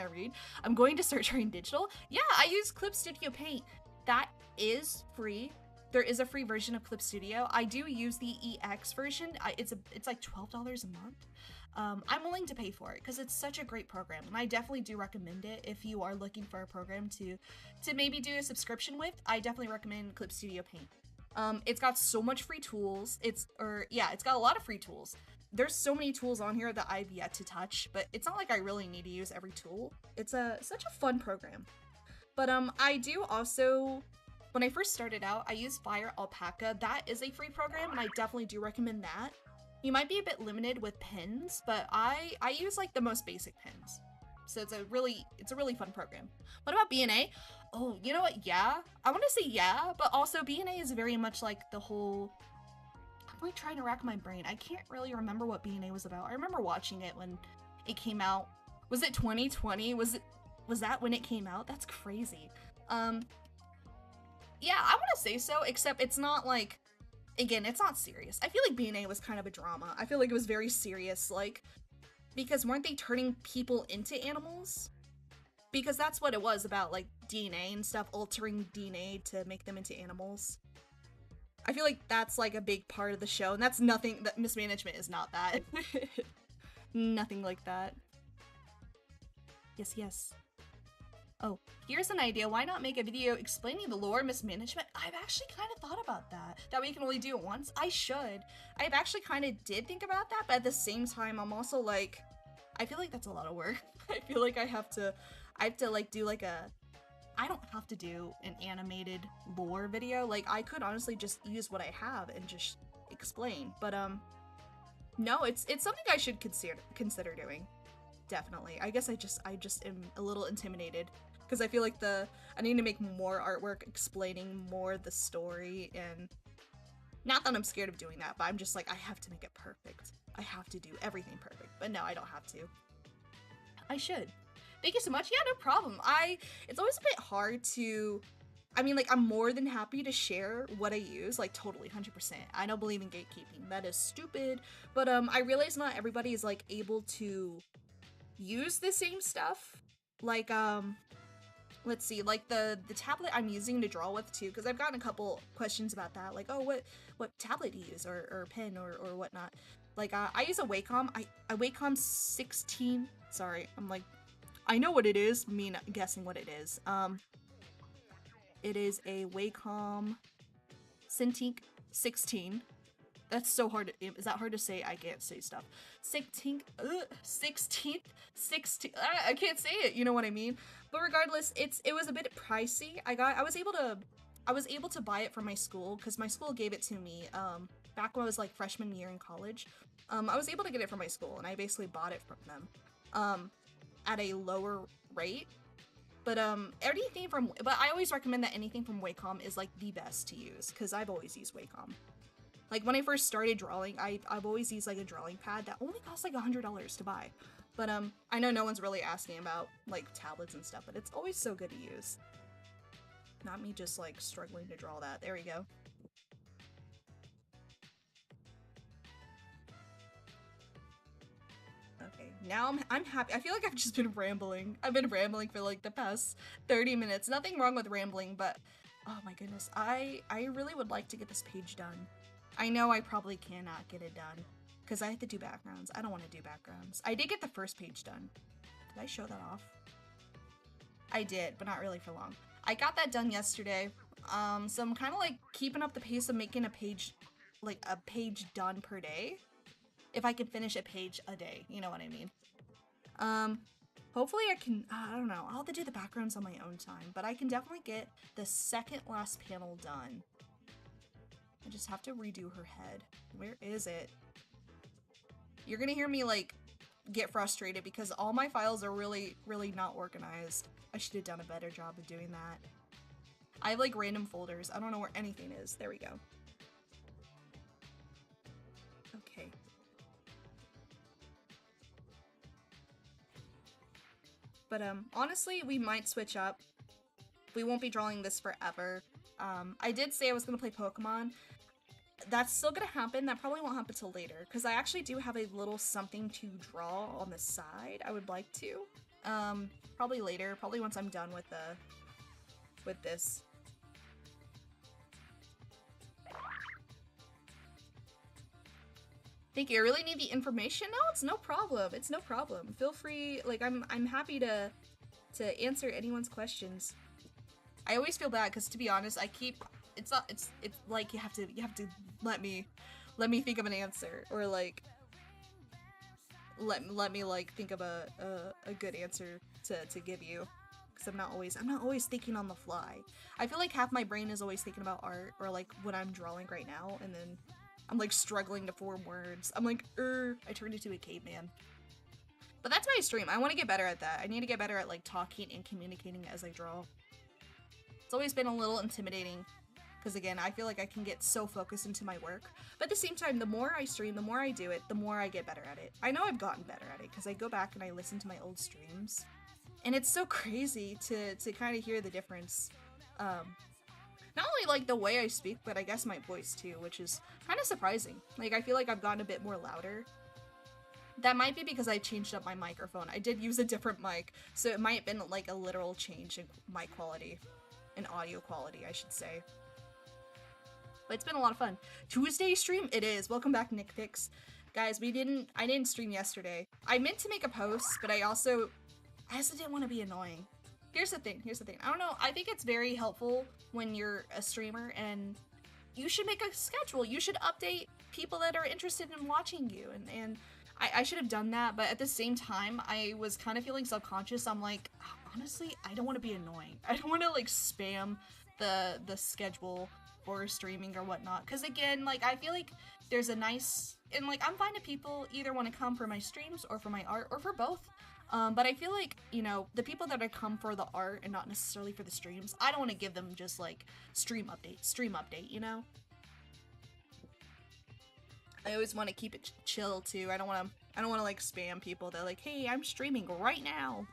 A: read. I'm going to start trying digital. Yeah, I use Clip Studio Paint. That is free. There is a free version of Clip Studio. I do use the EX version. It's like $12 a month. I'm willing to pay for it because it's such a great program, and I definitely do recommend it if you are looking for a program to maybe do a subscription with. I definitely recommend Clip Studio Paint. It's got so much free tools. It's got a lot of free tools. There's so many tools on here that I've yet to touch, but it's not like I really need to use every tool. It's such a fun program. But I do also, when I first started out, I used Fire Alpaca. That is a free program, and I definitely do recommend that. You might be a bit limited with pins, but I use like the most basic pins. So it's a really fun program. What about BNA? Oh, you know what? Yeah, I want to say yeah, but also BNA is very much like the whole. I'm like trying to rack my brain. I can't really remember what BNA was about. I remember watching it when it came out. Was it 2020? Was that when it came out? That's crazy. Yeah, I want to say so, except it's not like, again, it's not serious. I feel like BNA was kind of a drama. I feel like it was very serious, like, because weren't they turning people into animals? Because that's what it was about, like DNA and stuff, altering DNA to make them into animals. I feel like that's like a big part of the show, and that's nothing, that mismanagement is not that. Nothing like that. Yes. Oh, here's an idea. Why not make a video explaining the lore mismanagement? I've actually kind of thought about that. That we can only do it once. I should. I've actually kind of did think about that, but at the same time, I'm also like, I feel like that's a lot of work. I feel like I have to like do like a, I don't have to do an animated lore video. Like I could honestly just use what I have and just explain. But no, it's something I should consider doing. Definitely. I guess I just am a little intimidated because I feel like I need to make more artwork explaining more the story, and not that I'm scared of doing that, but I'm just like, I have to make it perfect. I have to do everything perfect. But no, I don't have to. I should. Thank you so much. Yeah, no problem. It's always a bit hard to, I mean, like, I'm more than happy to share what I use, like, totally, 100%. I don't believe in gatekeeping. That is stupid. But I realize not everybody is, like, able to use the same stuff. Like, let's see, like, the tablet I'm using to draw with, too, because I've gotten a couple questions about that. Like, oh, what tablet do you use, or pen, or whatnot. Like, I use a Wacom. A Wacom 16. Sorry, I'm like, I know what it is. Me not guessing what it is. It is a Wacom Cintiq 16. That's so hard. Is that hard to say? I can't say stuff. 16th. I can't say it. You know what I mean? But regardless, it was a bit pricey. I was able to buy it from my school because my school gave it to me. Back when I was like freshman year in college. I was able to get it from my school, and I basically bought it from them. At a lower rate, but but I always recommend that anything from Wacom is like the best to use, because I've always used Wacom. Like when I first started drawing, I've always used like a drawing pad that only costs like $100 to buy. But I know no one's really asking about like tablets and stuff, but it's always so good to use. Not me just like struggling to draw that. There we go. Okay, now I'm happy. I feel like I've just been rambling. I've been rambling for like the past 30 minutes. Nothing wrong with rambling, but oh my goodness, I really would like to get this page done. I know I probably cannot get it done. because I have to do backgrounds. I don't want to do backgrounds. I did get the first page done. Did I show that off? I did, but not really for long. I got that done yesterday. So I'm kind of like keeping up the pace of making a page, like a page done per day. If I can finish a page a day, you know what I mean? Hopefully I can, I don't know, I'll have to do the backgrounds on my own time, but I can definitely get the second last panel done. I just have to redo her head. Where is it? You're gonna hear me like get frustrated because all my files are really not organized. I should have done a better job of doing that. I have like random folders. I don't know where anything is. There we go. Okay. But honestly, we might switch up. We won't be drawing this forever. I did say I was gonna play Pokemon. That's still gonna happen. That probably won't happen till later because I actually do have a little something to draw on the side. I would like to. Probably later. Probably once I'm done with this. Thank you. I really need the information. No, it's no problem. It's no problem. Feel free. Like I'm happy to answer anyone's questions. I always feel bad because to be honest, I keep it's like you have to let me think of an answer or like let me like think of a good answer to give you because I'm not always thinking on the fly. I feel like half my brain is always thinking about art or like what I'm drawing right now, and then I'm like struggling to form words. I'm like, I turned into a caveman. But that's my stream. I want to get better at that. I need to get better at like talking and communicating as I draw. It's always been a little intimidating because again, I feel like I can get so focused into my work. But at the same time, the more I stream, the more I do it, the more I get better at it. I know I've gotten better at it because I go back and I listen to my old streams. And it's so crazy to kind of hear the difference. Not only like the way I speak, but I guess my voice too, which is kind of surprising. Like I feel like I've gotten a bit more louder. That might be because I changed up my microphone. I did use a different mic, so it might have been like a literal change in mic quality, and audio quality, I should say. But it's been a lot of fun. Tuesday stream? It is. Welcome back, Nick Picks. Guys, I didn't stream yesterday. I meant to make a post, but I also didn't want to be annoying. Here's the thing. I don't know. I think it's very helpful when you're a streamer and you should make a schedule. You should update people that are interested in watching you. And I should have done that. But at the same time, I was kind of feeling self-conscious. I'm like, honestly, I don't want to be annoying. I don't want to like spam the schedule for streaming or whatnot. Because again, like I feel like there's a nice, and like I'm fine if people either want to come for my streams or for my art or for both. But I feel like, you know, the people that I come for the art and not necessarily for the streams, I don't want to give them just like stream update, you know? I always want to keep it chill too. I don't want to like spam people that like, hey, I'm streaming right now.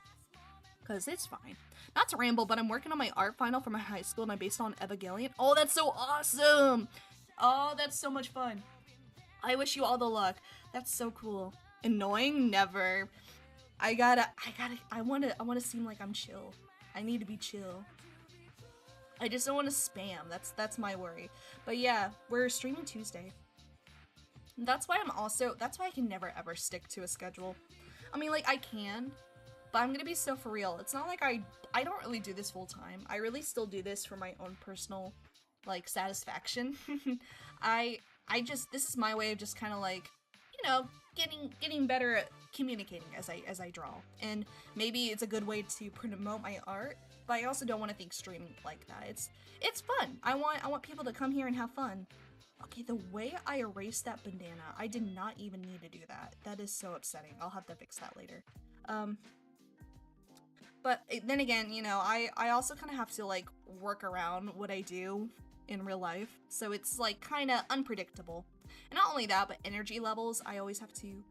A: Cause it's fine. Not to ramble, but I'm working on my art final for my high school and I'm based on Evangelion. Oh, that's so awesome! Oh, that's so much fun. I wish you all the luck. That's so cool. Annoying? Never. I want to seem like I'm chill. I need to be chill. I just don't want to spam. That's my worry. But yeah, we're streaming Tuesday. That's why I can never ever stick to a schedule. I mean, like I can, but I'm gonna be so for real. It's not like I don't really do this full time. I really still do this for my own personal like satisfaction. This is my way of just kind of like, you know, getting better at communicating as I draw. And maybe it's a good way to promote my art, but I also don't want to think streaming like that. It's fun. I want people to come here and have fun. Okay, the way I erased that bandana, I did not even need to do that. That is so upsetting. I'll have to fix that later. But then again, you know, I also kind of have to like work around what I do in real life. So it's like kind of unpredictable. And not only that, but energy levels, I always have to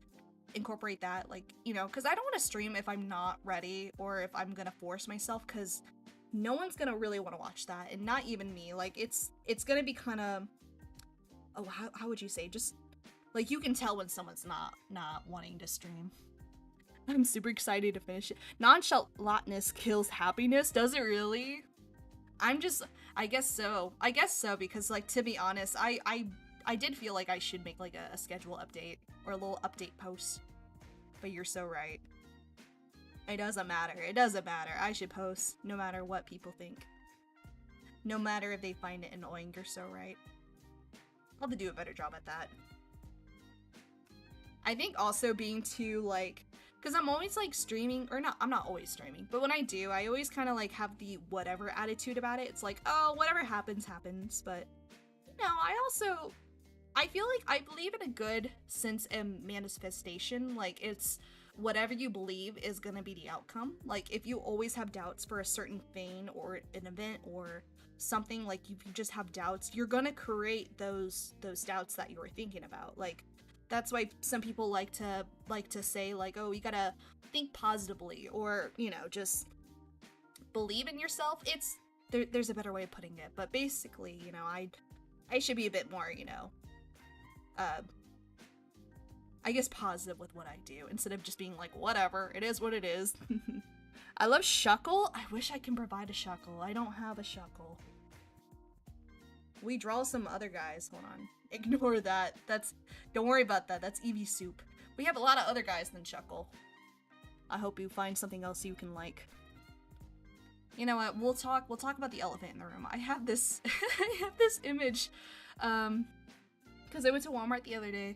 A: incorporate that, like, you know, because I don't want to stream if I'm not ready or if I'm gonna force myself, because no one's gonna really want to watch that, and not even me. Like it's gonna be kind of, oh, how would you say, just like you can tell when someone's not wanting to stream. I'm super excited to finish it. Nonchalantness kills happiness, does it really? I guess so, because like, to be honest, I I did feel like I should make like a schedule update or a little update post. But you're so right. It doesn't matter. It doesn't matter. I should post no matter what people think. No matter if they find it annoying, you're so right. I'll have to do a better job at that. I think also being too like, because I'm always like streaming, or not, I'm not always streaming, but when I do, I always kind of like have the whatever attitude about it. It's like, oh, whatever happens, happens. But no, I feel like I believe in a good sense in manifestation. Like, it's whatever you believe is gonna be the outcome. Like, if you always have doubts for a certain thing or an event or something, like if you just have doubts, you're gonna create those doubts that you were thinking about. Like, that's why some people like to say like, oh, you gotta think positively, or, you know, just believe in yourself. It's there's a better way of putting it, but basically, you know, I should be a bit more, you know, I guess positive with what I do instead of just being like, whatever, it is what it is. I love Shuckle. I wish I can provide a Shuckle. I don't have a Shuckle. We draw some other guys. Hold on. Ignore that. Don't worry about that. That's Eevee Soup. We have a lot of other guys than Shuckle. I hope you find something else you can like. You know what? We'll talk about the elephant in the room. I have this I have this image because I went to Walmart the other day,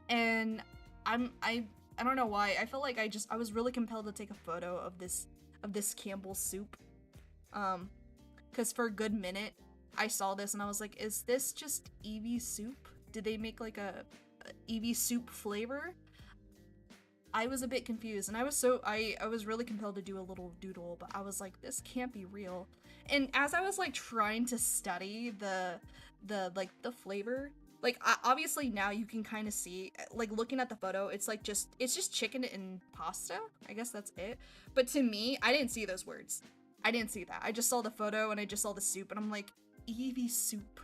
A: and I don't know why. I felt like I was really compelled to take a photo of this Campbell's soup. Cuz for a good minute I saw this and I was like, is this just Eevee soup? Did they make like a Eevee soup flavor? I was a bit confused, and I was really compelled to do a little doodle, but I was like, this can't be real. And as I was like trying to study the flavor, like obviously now you can kind of see, like looking at the photo, it's just chicken and pasta. I guess that's it. But to me, I didn't see those words. I didn't see that. I just saw the photo and I just saw the soup, and I'm like, Eevee soup,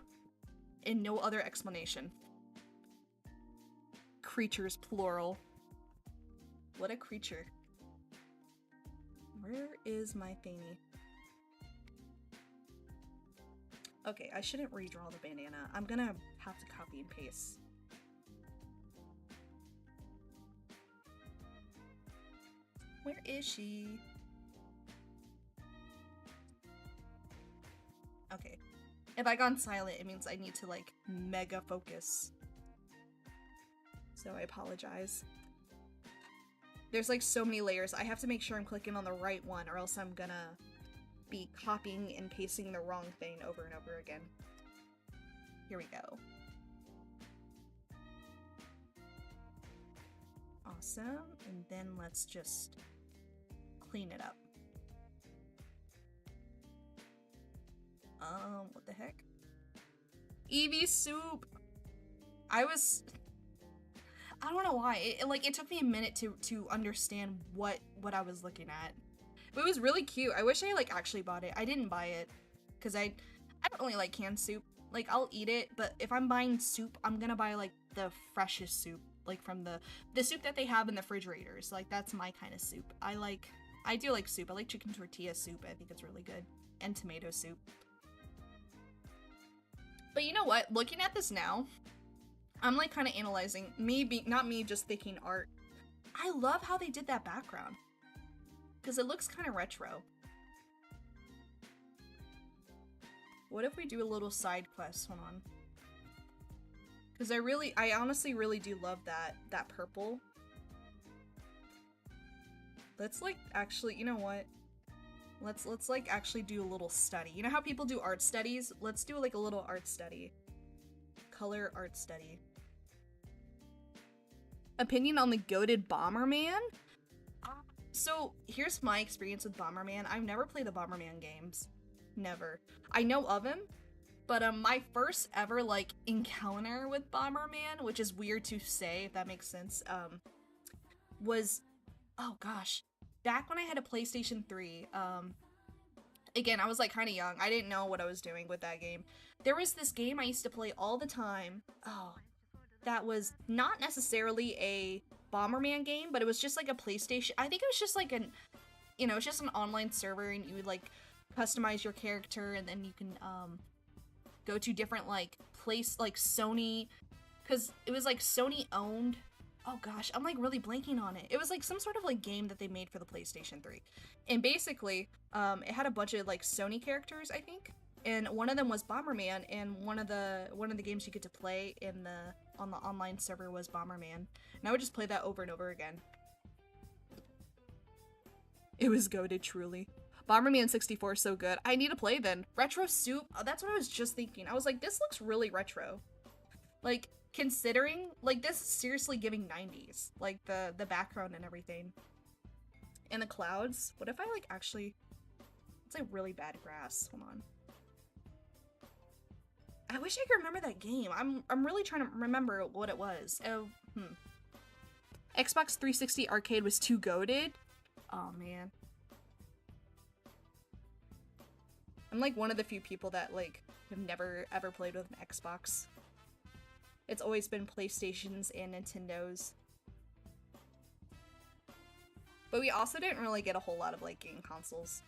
A: and no other explanation. Creatures plural. What a creature. Where is my thingy? Okay, I shouldn't redraw the bandana. I'm gonna have to copy and paste. Where is she? Okay. If I gone silent, it means I need to like mega focus. So I apologize. There's like so many layers. I have to make sure I'm clicking on the right one, or else I'm gonna be copying and pasting the wrong thing over and over again. Here we go. Awesome. And then let's just clean it up. What the heck? Eevee soup! I don't know why. It took me a minute to understand what I was looking at. But it was really cute. I wish I like actually bought it. I didn't buy it because I don't really like canned soup. Like, I'll eat it, but if I'm buying soup, I'm gonna buy like the freshest soup, like from the soup that they have in the refrigerators. Like, that's my kind of soup. I do like soup. I like chicken tortilla soup. I think it's really good. And tomato soup. But you know what? Looking at this now, I'm like kind of analyzing not me just thinking art. I love how they did that background because it looks kind of retro. What if we do a little side quest? Hold on. Because I honestly really do love that purple. Let's like actually, you know what? Let's like actually do a little study. You know how people do art studies? Let's do like a little art study. Color art study. Opinion on the goated Bomberman? So here's my experience with Bomberman. I've never played the Bomberman games. Never. I know of him, but my first ever like encounter with Bomberman, which is weird to say if that makes sense, was, oh gosh, back when I had a PlayStation 3. Again, I was like kind of young. I didn't know what I was doing with that game. There was this game I used to play all the time. Oh, that was not necessarily a Bomberman game, but it was just like a PlayStation. I think it was just like it's just an online server, and you would like customize your character, and then you can go to different like Sony, because it was like Sony owned. Oh gosh, I'm like really blanking on it. It was like some sort of like game that they made for the PlayStation 3. And basically, it had a bunch of like Sony characters, I think. And one of them was Bomberman, and one of the games you get to play on the online server was Bomberman. And I would just play that over and over again. It was goated, truly. Bomberman 64 is so good. I need to play then. Retro Soup, that's what I was just thinking. I was like, this looks really retro. Like, considering, like, this is seriously giving 90s. Like, the background and everything. And the clouds. What if I, like, actually... It's, like, really bad grass. Hold on. I wish I could remember that game. I'm really trying to remember what it was. Oh, Xbox 360 arcade was too goated. Oh, man. I'm, like, one of the few people that, like, have never, ever played with an Xbox. It's always been PlayStations and Nintendos. But we also didn't really get a whole lot of, like, game consoles.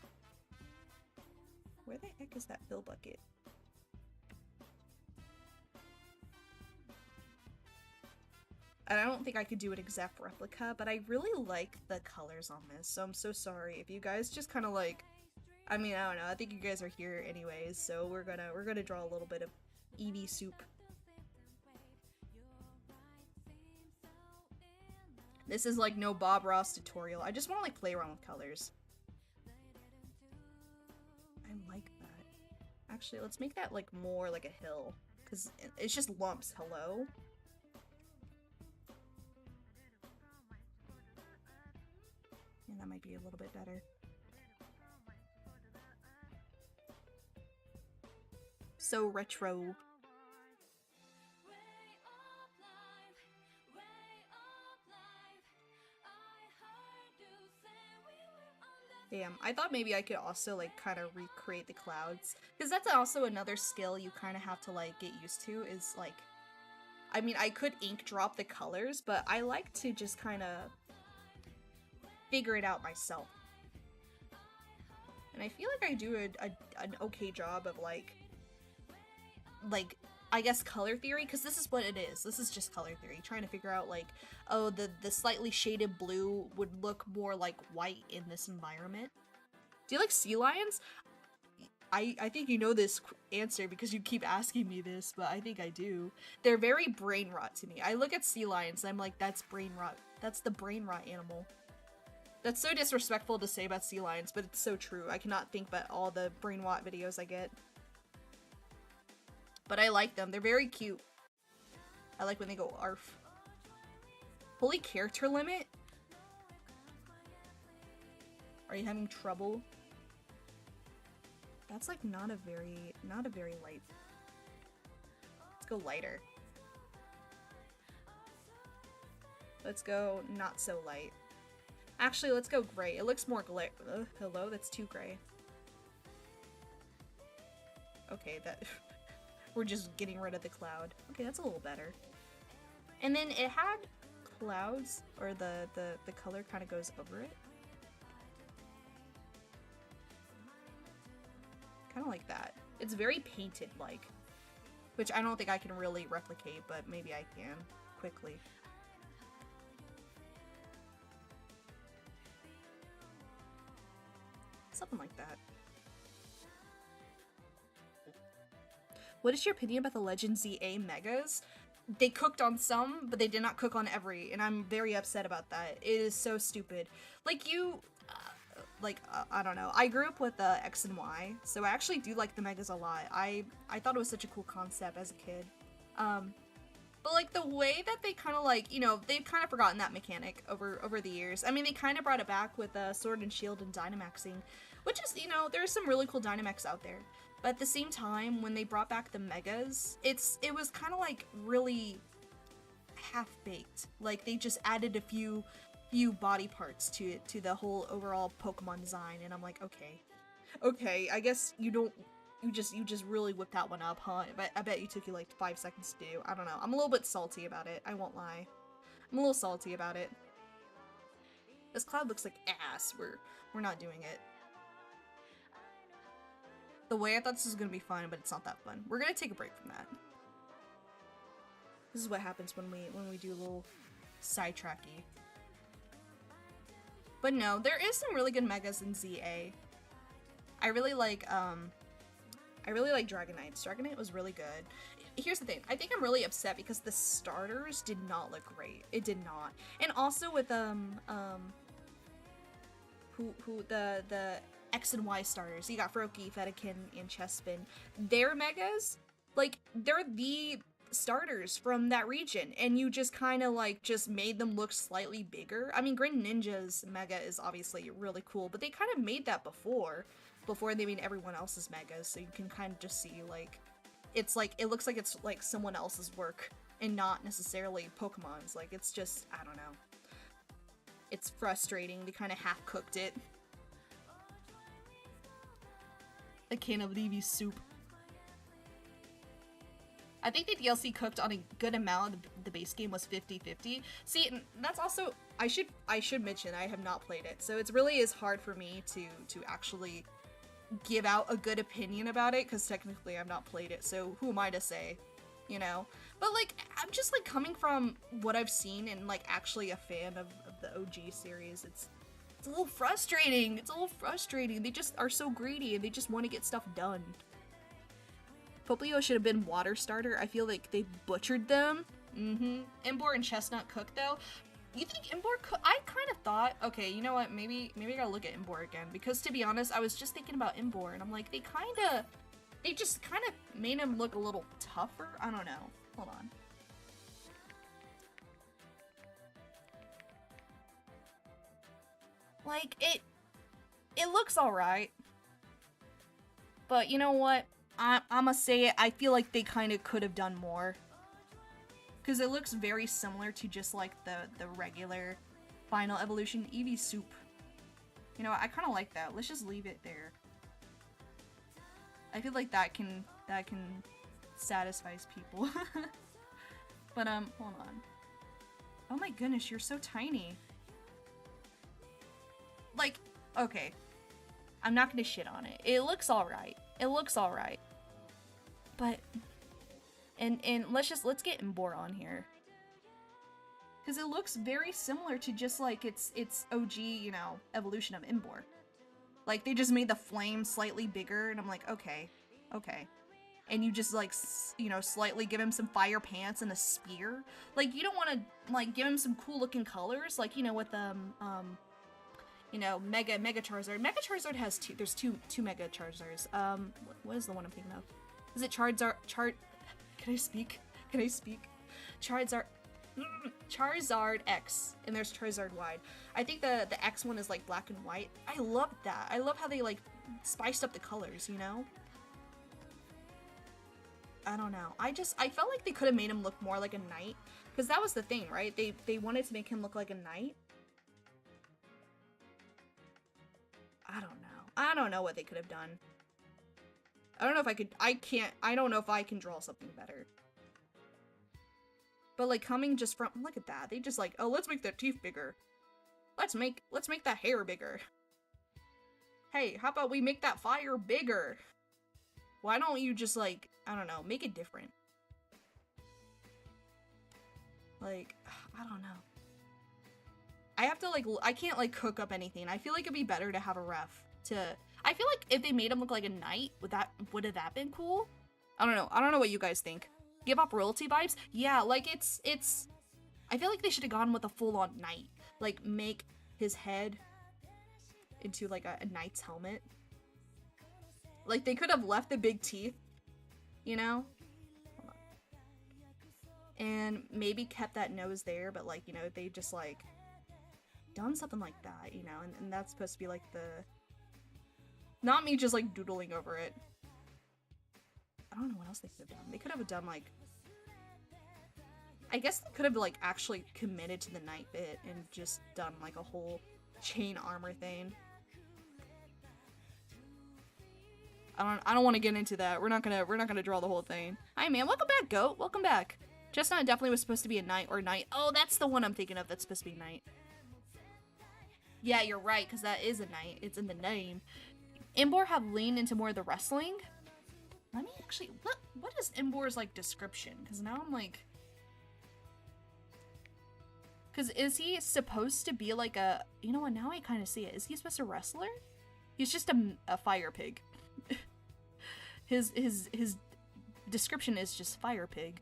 A: Where the heck is that fill bucket? And I don't think I could do an exact replica, but I really like the colors on this, so I'm so sorry if you guys just kind of like... I mean, I don't know, I think you guys are here anyways, so we're gonna draw a little bit of Eevee soup. This is like no Bob Ross tutorial. I just want to like play around with colors. I like that. Actually, let's make that like more like a hill, because it's just lumps. Hello? Yeah, that might be a little bit better. So retro. Damn, I thought maybe I could also like kind of recreate the clouds, because that's also another skill you kind of have to like get used to, is like, I mean, I could ink drop the colors, but I like to just kind of figure it out myself. And I feel like I do an okay job of like I guess color theory, because this is what it is. This is just color theory, trying to figure out like, oh, the slightly shaded blue would look more like white in this environment. Do you like sea lions? I think you know this answer because you keep asking me this, but I think I do. They're very brain rot to me. I look at sea lions and I'm like, that's brain rot. That's the brain rot animal. That's so disrespectful to say about sea lions, but it's so true. I cannot think about all the brain rot videos I get. But I like them. They're very cute. I like when they go arf. Holy character limit? Are you having trouble? That's like not a very light. Let's go lighter. Let's go not so light. Actually, let's go gray. It looks more hello, that's too gray. Okay, that... We're just getting rid of the cloud. Okay, that's a little better. And then it had clouds, or the color kind of goes over it. Kind of like that. It's very painted-like, which I don't think I can really replicate, but maybe I can quickly. Something like that. What is your opinion about the Legend ZA Megas? They cooked on some, but they did not cook on every, and I'm very upset about that. It is so stupid. Like I don't know. I grew up with X and Y, so I actually do like the Megas a lot. I thought it was such a cool concept as a kid. But like the way that they kind of like, you know, they've kind of forgotten that mechanic over the years. I mean, they kind of brought it back with Sword and Shield and Dynamaxing, which is, you know, there's some really cool Dynamax out there. But at the same time, when they brought back the Megas, it was kind of like really half-baked. Like they just added a few body parts to the whole overall Pokemon design, and I'm like, okay, I guess you just really whipped that one up, huh? I bet you took you like 5 seconds to do. I don't know. I'm a little bit salty about it. I won't lie. I'm a little salty about it. This cloud looks like ass. We're not doing it. The way I thought this was gonna be fun, but it's not that fun. We're gonna take a break from that. This is what happens when we do a little sidetracky. But no, there is some really good megas in ZA. I really like Dragonite. Dragonite was really good. Here's the thing. I think I'm really upset because the starters did not look great. It did not. And also with the X and Y starters. You got Froakie, Fennekin, and Chespin. Their megas, like, they're the starters from that region, and you just kind of like just made them look slightly bigger. I mean, Greninja's mega is obviously really cool, but they kind of made that before they made everyone else's megas, so you can kind of just see like it's like it looks like it's like someone else's work and not necessarily Pokemon's. Like, it's just, I don't know. It's frustrating. They kind of half-cooked it. A can of Leavy soup. I think the DLC cooked on a good amount. The base game was 50-50. See, and that's also, I should mention I have not played it, so it really is hard for me to actually give out a good opinion about it, because technically I've not played it, so who am I to say, you know? But like, I'm just like coming from what I've seen and like actually a fan of the OG series, it's a little frustrating. It's a little frustrating. They just are so greedy and they just want to get stuff done. Poplio should have been water starter. I feel like they butchered them. Imbor and Chestnut cook though. You think Imbor cook? I kind of thought, okay, you know what? Maybe I gotta look at Imbor again, because to be honest, I was just thinking about Imbor and I'm like, they just kind of made him look a little tougher. I don't know. Hold on. Like, it looks alright. But you know what? I'ma say it, I feel like they kind of could have done more. Because it looks very similar to just like the regular final evolution Eevee soup. You know, I kind of like that. Let's just leave it there. I feel like that can satisfies people. But hold on. Oh my goodness, you're so tiny. Like, okay. I'm not gonna shit on it. It looks alright. It looks alright. But and let's get Imbor on here. Cause it looks very similar to just like its OG, you know, evolution of Imbor. Like, they just made the flame slightly bigger, and I'm like, okay. And you just like, you know, slightly give him some fire pants and a spear. Like, you don't want to like give him some cool looking colors, like, you know, with you know, Mega Charizard. Mega Charizard has there's two Mega Charizards. What is the one I'm thinking of? Is it Charizard? Can I speak? Charizard X, and there's Charizard Y. I think the X one is like black and white. I love that. I love how they like spiced up the colors, you know? I don't know. I felt like they could have made him look more like a knight, because that was the thing, right? They wanted to make him look like a knight. I don't know what they could have done. I don't know if I could, I don't know if I can draw something better. But like coming just from, look at that. They just like, oh, let's make their teeth bigger. Let's make that hair bigger. Hey, how about we make that fire bigger? Why don't you just like, I don't know, make it different? Like, I don't know. I have to like, I can't like cook up anything. I feel like it'd be better to have a ref to, I feel like if they made him look like a knight, would have that been cool? I don't know what you guys think. Give off royalty vibes? Yeah, like it's, I feel like they should have gone with a full-on knight. Like, make his head into like a knight's helmet. Like, they could have left the big teeth, you know? Hold on. And maybe kept that nose there, but like, you know, they just like done something like that, you know? And that's supposed to be like the, not me just like doodling over it. I don't know what else they could have done. They could have done like, I guess they could have like actually committed to the knight bit and just done like a whole chain armor thing. I don't want to get into that. We're not gonna draw the whole thing. Hi man, welcome back, Goat. Welcome back. Chestnut definitely was supposed to be a knight or knight. Oh, that's the one I'm thinking of. That's supposed to be knight. Yeah, you're right, because that is a knight. It's in the name. Imbor have leaned into more of the wrestling. Let me actually, what is Imbor's, like, description? Because now I'm like... Because is he supposed to be like a... You know what, now I kind of see it. Is he supposed to wrestler? He's just a fire pig. His description is just fire pig.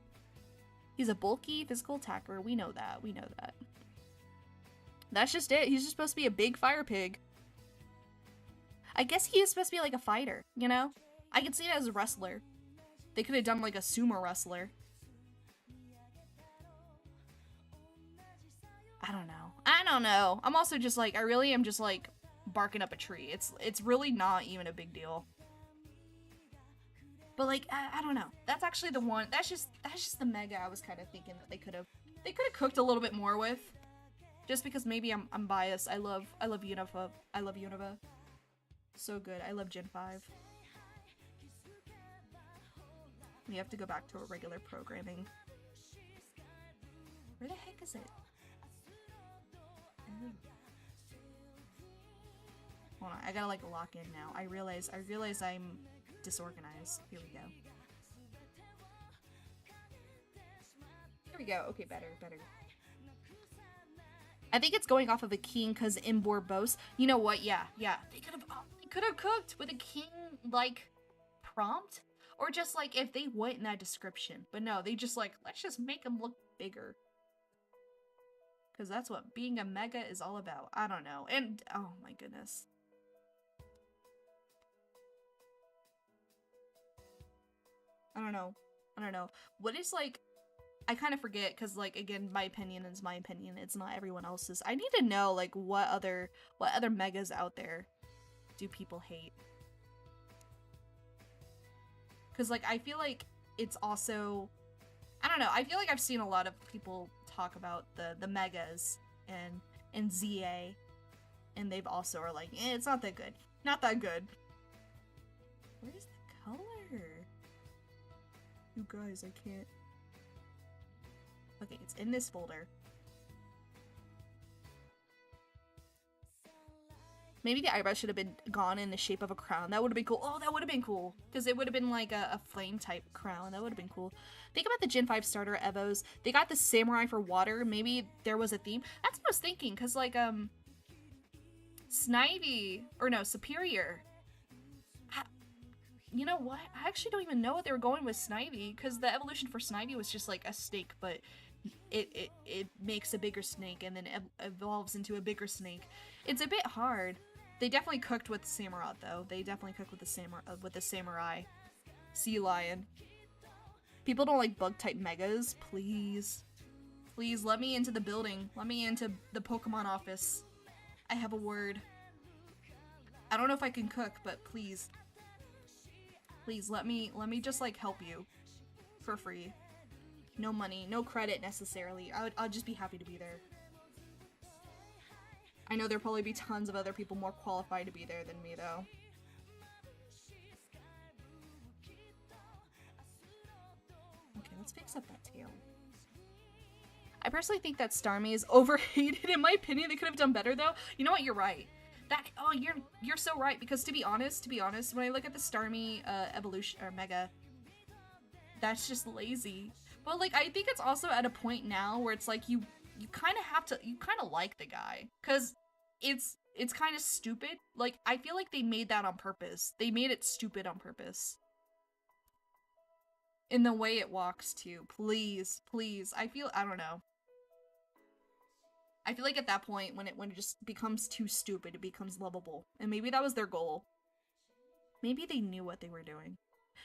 A: He's a bulky physical attacker. We know that. We know that. That's just it. He's just supposed to be a big fire pig. I guess he is supposed to be like a fighter, you know? I can see it as a wrestler. They could have done like a sumo wrestler. I don't know. I don't know. I'm also just like, I really am just like barking up a tree. It's really not even a big deal. But like, I don't know. That's actually the one. That's just the mega I was kind of thinking that they could have cooked a little bit more with. Just because maybe I'm biased. I love Unova. I love Unova. So good. I love Gen 5. We have to go back to our regular programming. Where the heck is it? Hold on, I gotta like lock in now. I realize I'm disorganized. Here we go. Here we go. Okay, better. I think it's going off of a king because Imbor boasts. You know what? Yeah. They could have cooked with a king like prompt, or just like if they went in that description. But no, they just like, let's just make him look bigger. Because that's what being a mega is all about. I don't know. And oh my goodness. I don't know. What is like, I kind of forget because like, again, my opinion is my opinion. It's not everyone else's. I need to know like what other megas out there do people hate? Because like, I feel like it's also, I don't know. I feel like I've seen a lot of people talk about the megas and ZA, and they've also are like, it's not that good. Not that good. Where's the color? You guys, I can't. Okay, it's in this folder. Maybe the eyebrows should have been gone in the shape of a crown. That would have been cool. Oh, that would have been cool. Because it would have been like a flame type crown. That would have been cool. Think about the Gen 5 starter Evos. They got the samurai for water. Maybe there was a theme. That's what I was thinking. Because like, Snivy, or no, Superior. You know what? I actually don't even know what they were going with Snivy. Because the evolution for Snivy was just like a snake. But it makes a bigger snake and then evolves into a bigger snake. It's a bit hard. They definitely cooked with Samurott though. They definitely cooked with the samurai. Sea lion. People don't like bug type megas. Please. Please let me into the building. Let me into the Pokemon office. I have a word. I don't know if I can cook, but please. Please let me just like help you. For free. No money, no credit necessarily. I'll just be happy to be there. I know there'll probably be tons of other people more qualified to be there than me, though. Okay, let's fix up that tail. I personally think that Starmie is overhated. In my opinion, they could have done better, though. You know what? You're right. You're so right, because to be honest, when I look at the Starmie evolution or Mega, that's just lazy. But like, I think it's also at a point now where it's like you kind of like the guy, because it's kind of stupid. Like, I feel like they made that on purpose. They made it stupid on purpose. In the way it walks too. Please. I don't know. I feel like at that point, when it just becomes too stupid, it becomes lovable. And maybe that was their goal. Maybe they knew what they were doing.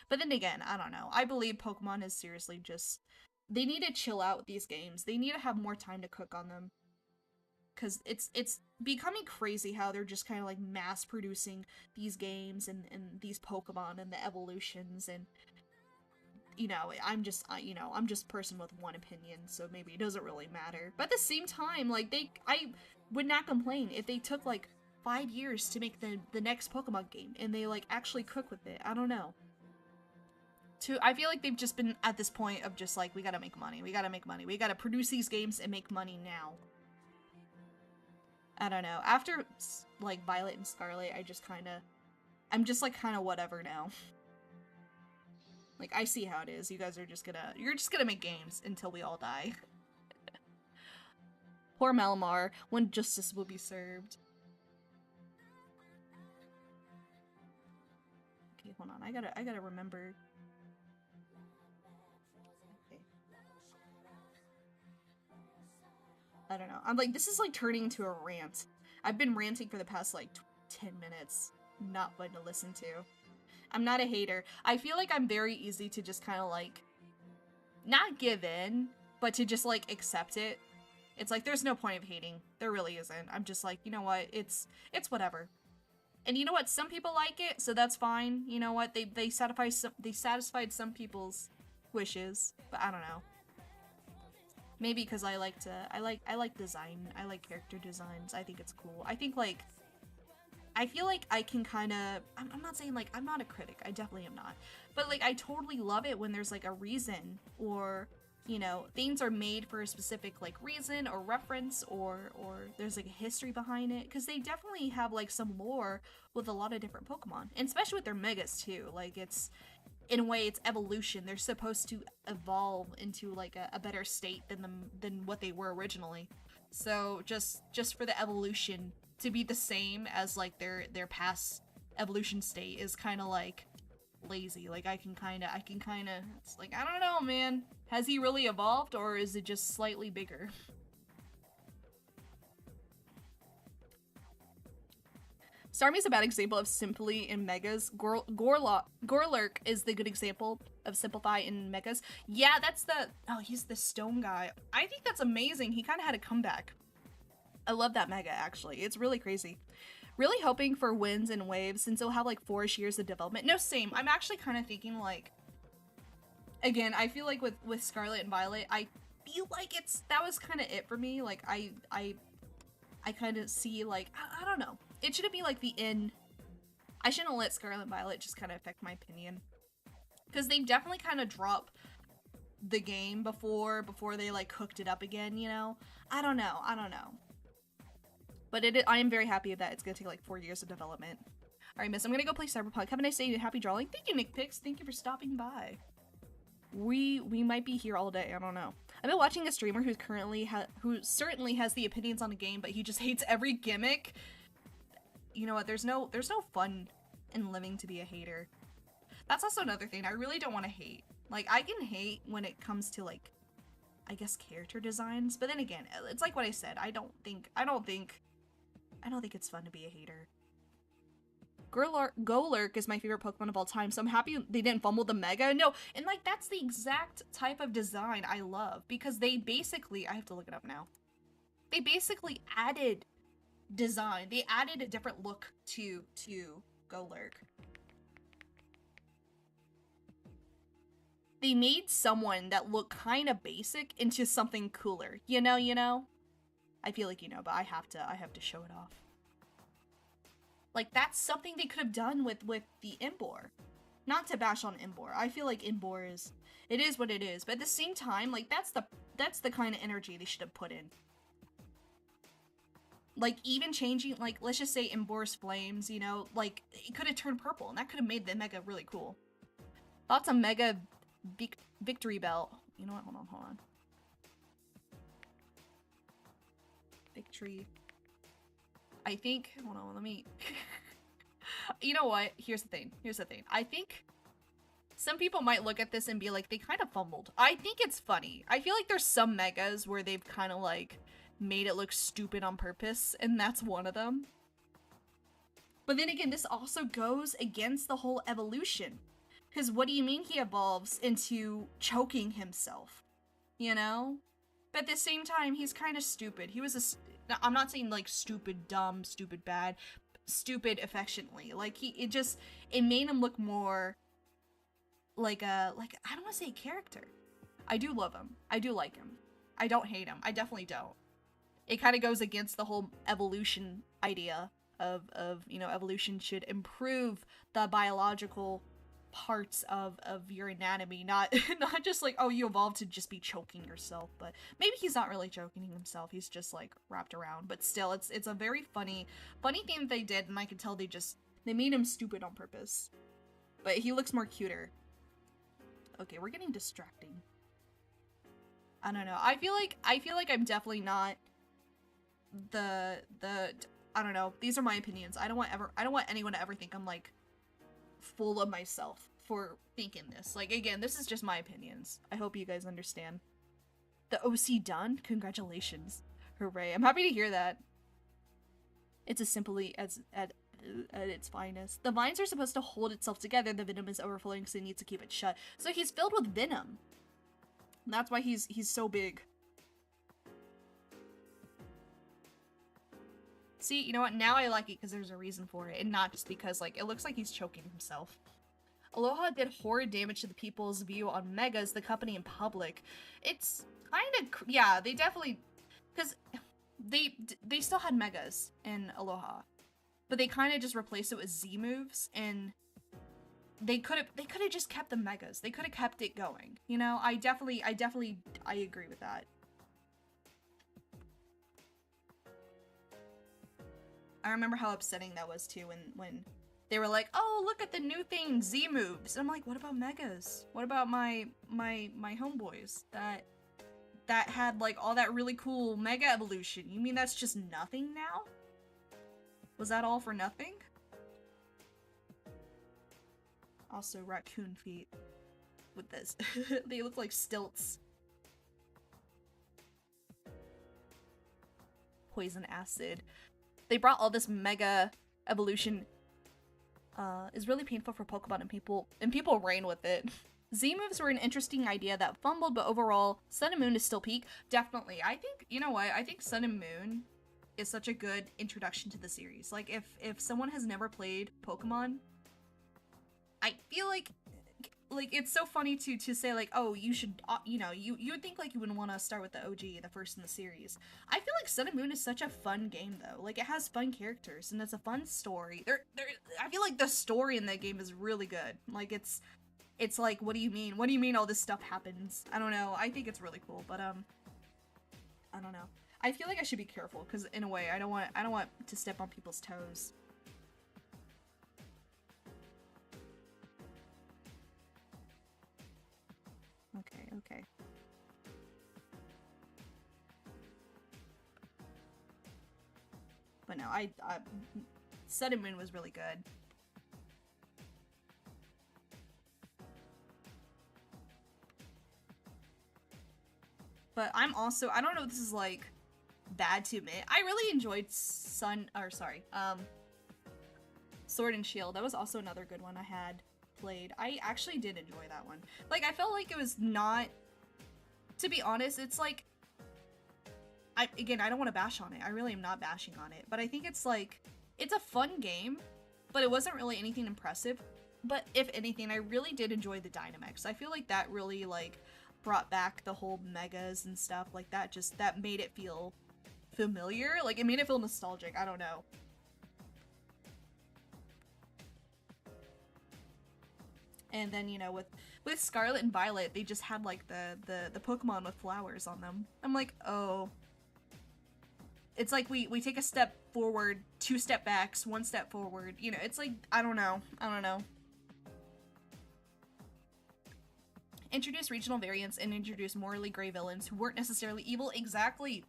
A: But then again, I don't know. I believe Pokemon is seriously just... They need to chill out with these games. They need to have more time to cook on them. Because it's becoming crazy how they're just kind of like mass producing these games and these Pokemon and the evolutions, and you know, I'm just a person with one opinion, so maybe it doesn't really matter. But at the same time, like, I would not complain if they took like 5 years to make the next Pokemon game and they like actually cook with it. I don't know. I feel like they've just been at this point of just like, we gotta make money, we gotta produce these games and make money now. I don't know. After like Violet and Scarlet, I just kind of I'm just like kind of whatever now. Like, I see how it is. You guys are just gonna, you're just gonna make games until we all die. Poor Malamar, when justice will be served. Okay, hold on. I gotta remember. Okay. I don't know. I'm like, this is like turning into a rant. I've been ranting for the past like 10 minutes. Not fun to listen to. I'm not a hater. I feel like I'm very easy to just kind of like, not give in, but to just like accept it. It's like, there's no point of hating. There really isn't. I'm just like, you know what? It's whatever. And you know what? Some people like it, so that's fine. You know what? They satisfied some people's wishes, but I don't know. Maybe because I like design. I like character designs. I think it's cool. I think like, I feel like I can kind of, I'm not saying like, I'm not a critic. I definitely am not. But like, I totally love it when there's like a reason, or, you know, things are made for a specific like reason or reference, or there's like a history behind it. Because they definitely have like some lore with a lot of different Pokemon. And especially with their Megas too. Like it's, in a way, it's evolution. They're supposed to evolve into like a better state than what they were originally. So just for the evolution to be the same as like their past evolution state is kind of like lazy. Like I can kind of it's like, I don't know, man. Has he really evolved, or is it just slightly bigger? Starmie's a bad example of Simply in Megas. Gorlurk is the good example of Simplify in Megas. Yeah, that's the... Oh, he's the stone guy. I think that's amazing. He kind of had a comeback. I love that Mega, actually. It's really crazy. Really hoping for wins and waves, since it'll have like 4-ish years of development. No, same. I'm actually kind of thinking like... Again, I feel like with Scarlet and Violet, I feel like that was kind of it for me. Like, I kind of see like... I don't know. It shouldn't be like the end. I shouldn't let Scarlet and Violet just kind of affect my opinion. Because they definitely kind of dropped the game before they like hooked it up again, you know? I don't know. But I am very happy that it's going to take like 4 years of development. Alright, miss, I'm going to go play Cyberpunk. Have a nice day and happy drawing. Thank you, Nick Pix. Thank you for stopping by. We might be here all day. I don't know. I've been watching a streamer who certainly has the opinions on the game, but he just hates every gimmick. You know what, there's no fun in living to be a hater. That's also another thing. I really don't want to hate. Like, I can hate when it comes to like, I guess character designs, but then again, it's like what I said. I don't think it's fun to be a hater. Golurk is my favorite Pokemon of all time, so I'm happy they didn't fumble the Mega. No, and like that's the exact type of design I love, because they basically, I have to look it up now. They basically added design. They added a different look to Golurk. They made someone that looked kind of basic into something cooler. You know? I feel like you know, but I have to show it off. Like, that's something they could have done with the Imbor. Not to bash on Imbor. I feel like Imbor is what it is, but at the same time, like that's the kind of energy they should have put in. Like, even changing, like, let's just say Imbor's flames, you know, like, it could have turned purple, and that could have made the Mega really cool. Thoughts on Mega Victory Belt? You know what? Hold on. Victory. I think, hold on, let me... You know what? Here's the thing. I think some people might look at this and be like, they kind of fumbled. I think it's funny. I feel like there's some Megas where they've kind of, like, made it look stupid on purpose, and that's one of them. But then again, this also goes against the whole evolution. Because what do you mean he evolves into choking himself? You know? But at the same time, he's kind of stupid. He was I'm not saying like stupid dumb, stupid bad, stupid affectionately. Like it made him look more like I don't want to say character. I do love him. I do like him. I don't hate him. I definitely don't. It kind of goes against the whole evolution idea of you know, evolution should improve the biological parts of your anatomy, not just like, oh, you evolved to just be choking yourself. But maybe he's not really choking himself, he's just like wrapped around. But still, it's a very funny thing that they did, and I can tell they just They made him stupid on purpose. But he looks more cuter. Okay, we're getting distracting. I don't know. I feel like I'm definitely not the I don't know. These are my opinions. I don't want anyone to ever think I'm like full of myself for thinking this. Like, again, this is just my opinions. I hope you guys understand. The OC done? Congratulations. Hooray. I'm happy to hear that. It's as simply as at its finest. The vines are supposed to hold itself together. The venom is overflowing, so it needs to keep it shut. So he's filled with venom. And that's why he's so big. See, you know what? Now I like it because there's a reason for it, and not just because, like, it looks like he's choking himself. Aloha did horrid damage to the people's view on Megas, the company in public. It's kind of, yeah, they definitely, because they still had Megas in Aloha, but they kind of just replaced it with Z moves, and they could have just kept the Megas. They could have kept it going. You know, I agree with that. I remember how upsetting that was too when they were like, "Oh, look at the new thing, Z moves." And I'm like, "What about Megas? What about my homeboys that had like all that really cool Mega evolution? You mean that's just nothing now? Was that all for nothing?" Also, raccoon feet with this. They look like stilts. Poison acid. They brought all this Mega evolution. Is really painful for Pokemon, and people ran with it. Z moves were an interesting idea that fumbled, but overall, Sun and Moon is still peak. Definitely. I think, you know what? I think Sun and Moon is such a good introduction to the series. Like, if someone has never played Pokemon, I feel like it's so funny to say like, oh, you should, you know, you would think like you would want to start with the OG, the first in the series. I feel like Sun and Moon is such a fun game though. Like, it has fun characters and it's a fun story. I feel like the story in that game is really good. Like, it's like, what do you mean? What do you mean all this stuff happens? I don't know. I think it's really cool, but I don't know. I feel like I should be careful because in a way, I don't want to step on people's toes. Okay. But no, Sun and Moon was really good. But I'm also, I don't know if this is like bad to admit, I really enjoyed Sword and Shield. That was also another good one I had played. I actually did enjoy that one. Like, I felt like it was not, to be honest, it's like, I don't want to bash on it. I really am not bashing on it, but I think it's like, it's a fun game, but it wasn't really anything impressive. But if anything, I really did enjoy the Dynamax. I feel like that really like brought back the whole Megas and stuff like that. Just that made it feel familiar. Like, it made it feel nostalgic. I don't know. And then, you know, with Scarlet and Violet, they just had like the Pokemon with flowers on them. I'm like, oh. It's like we take a step forward, 2 step backs, 1 step forward. You know, it's like, I don't know. Introduce regional variants and introduce morally gray villains who weren't necessarily evil. Exactly.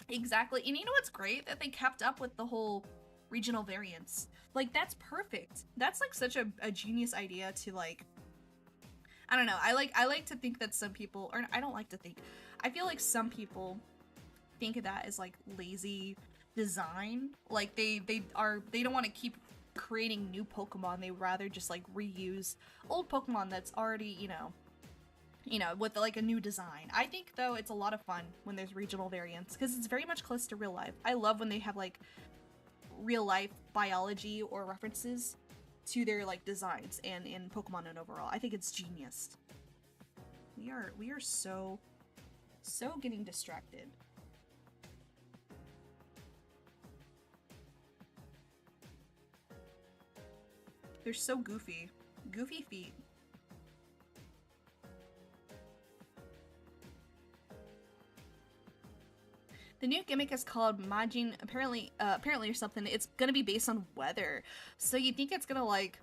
A: And you know what's great? That they kept up with the whole regional variants. Like, that's perfect. That's like such a genius idea to like, I don't know. I like to think that some people, or I don't like to think, I feel like some people think of that as like lazy design. Like they don't want to keep creating new Pokemon. They rather just like reuse old Pokemon that's already, you know, with like a new design. I think though it's a lot of fun when there's regional variants because it's very much close to real life. I love when they have like real life biology or references to their like designs and in Pokemon and overall. I think it's genius. We are so getting distracted. They're so goofy. Goofy feet. The new gimmick is called Majin, apparently or something. It's gonna be based on weather. So you think it's gonna like,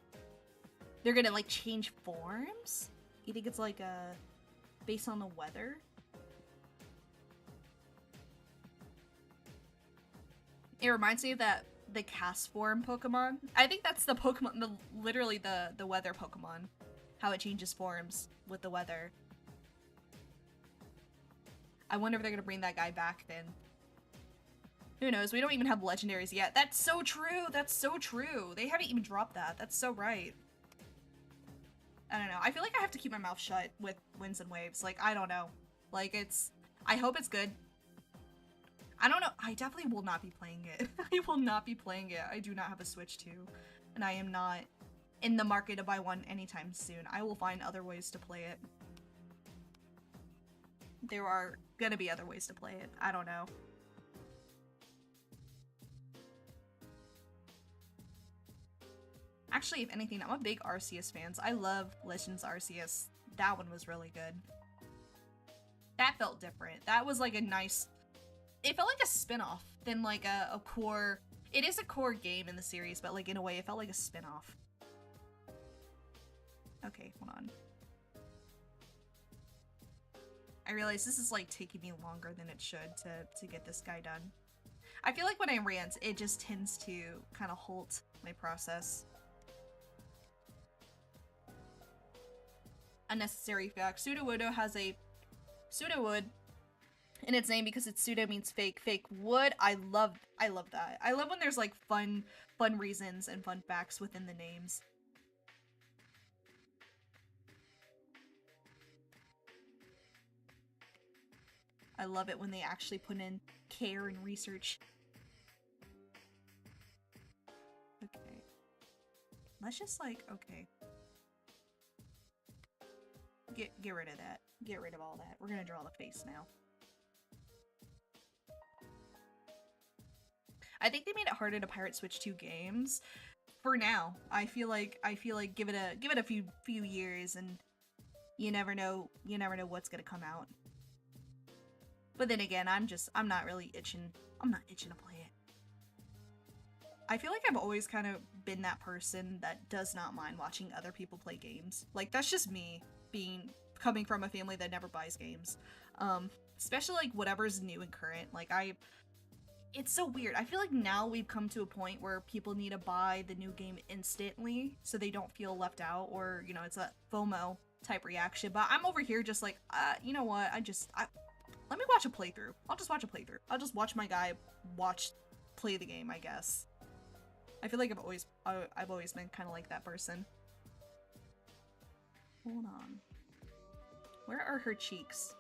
A: they're gonna like change forms? You think it's like based on the weather? It reminds me of that, the cast form Pokemon. I think that's the Pokemon, literally the weather Pokemon. How it changes forms with the weather. I wonder if they're gonna bring that guy back then. Who knows? We don't even have legendaries yet. That's so true! That's so true! They haven't even dropped that. That's so right. I don't know. I feel like I have to keep my mouth shut with winds and waves. Like, I don't know. Like, it's... I hope it's good. I don't know. I definitely will not be playing it. I will not be playing it. I do not have a Switch 2. And I am not in the market to buy one anytime soon. I will find other ways to play it. There are gonna be other ways to play it. I don't know. Actually, if anything, I'm a big Arceus fan. I love Legends Arceus. That one was really good. That felt different. That was like a nice... It felt like a spin-off than like a core... It is a core game in the series, but like in a way it felt like a spin-off. Okay, hold on. I realize this is like taking me longer than it should to get this guy done. I feel like when I rant, it just tends to kind of halt my process. Unnecessary fact. Pseudo-Woodo has a pseudo-wood in its name because it's pseudo means fake. Fake wood. I love that. I love when there's like fun reasons and fun facts within the names. I love it when they actually put in care and research. Okay. Let's just like, okay. Get rid of that. Get rid of all that. We're gonna draw the face now. I think they made it harder to pirate Switch 2 games. For now, I feel like give it a few years and you never know what's gonna come out. But then again, I'm not really itching. I'm not itching to play it. I feel like I've always kind of been that person that does not mind watching other people play games. Like, that's just me coming from a family that never buys games. Especially like whatever's new and current. Like it's so weird. I feel like now we've come to a point where people need to buy the new game instantly so they don't feel left out, or, you know, it's a FOMO type reaction. But I'm over here just like, you know what? Let me watch a playthrough. I'll just watch a playthrough. I'll just watch my guy play the game, I guess. I feel like I've always been kind of like that person. Hold on. Where are her cheeks?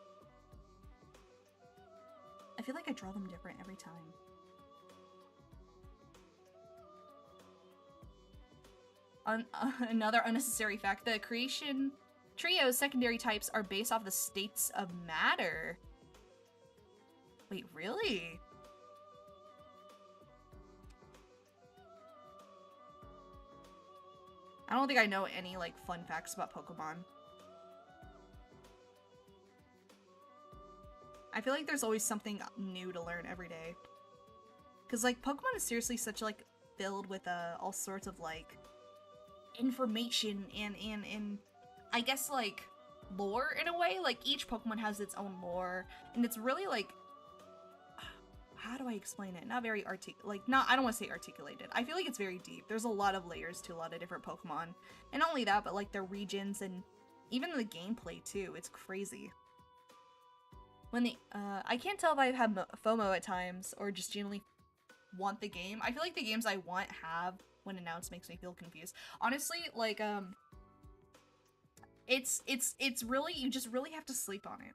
A: I feel like I draw them different every time. Another unnecessary fact. The creation trio's secondary types are based off the states of matter. Wait, really? I don't think I know any, like, fun facts about Pokemon. I feel like there's always something new to learn every day. Because, like, Pokemon is seriously such, like, filled with, all sorts of, like, information and I guess, like, lore in a way. Like, each Pokemon has its own lore, and it's really, like, how do I explain it? Not very I don't want to say articulated. I feel like it's very deep. There's a lot of layers to a lot of different Pokemon. And not only that, but like their regions and even the gameplay too. It's crazy. When I can't tell if I have FOMO at times or just genuinely want the game. I feel like the games I want have when announced makes me feel confused. Honestly, like, it's really, you just really have to sleep on it.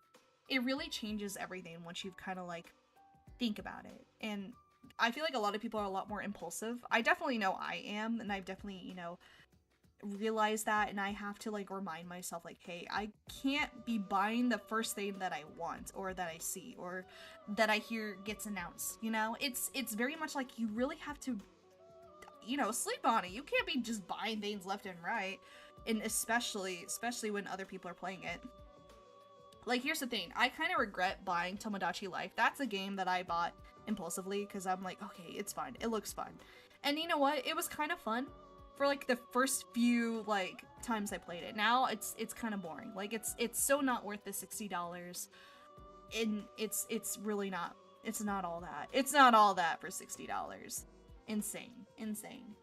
A: It really changes everything once you've kind of like think about it. And I feel like a lot of people are a lot more impulsive. I definitely know I am, and I've definitely, you know, realized that, and I have to like remind myself like, hey, I can't be buying the first thing that I want or that I see or that I hear gets announced, you know? It's very much like you really have to, you know, sleep on it. You can't be just buying things left and right, and especially when other people are playing it. Like, here's the thing. I kind of regret buying Tomodachi Life. That's a game that I bought impulsively because I'm like, okay, it's fun. It looks fun. And you know what? It was kind of fun for like the first few like times I played it. Now it's kind of boring. Like it's so not worth the $60. And it's really not. It's not all that. It's not all that for $60. Insane. Insane.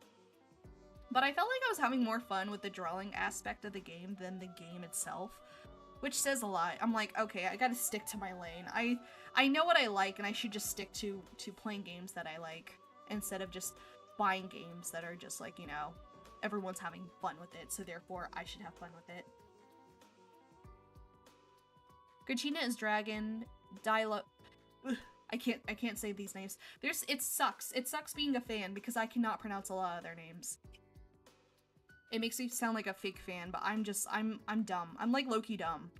A: But I felt like I was having more fun with the drawing aspect of the game than the game itself. Which says a lot. I'm like, okay, I gotta stick to my lane. I know what I like, and I should just stick to playing games that I like, instead of just buying games that are just like, you know, everyone's having fun with it, so therefore I should have fun with it. Gachina is dragon. Dialo. I can't say these names. It sucks. It sucks being a fan because I cannot pronounce a lot of their names. It makes me sound like a fake fan, but I'm dumb. I'm like low-key dumb.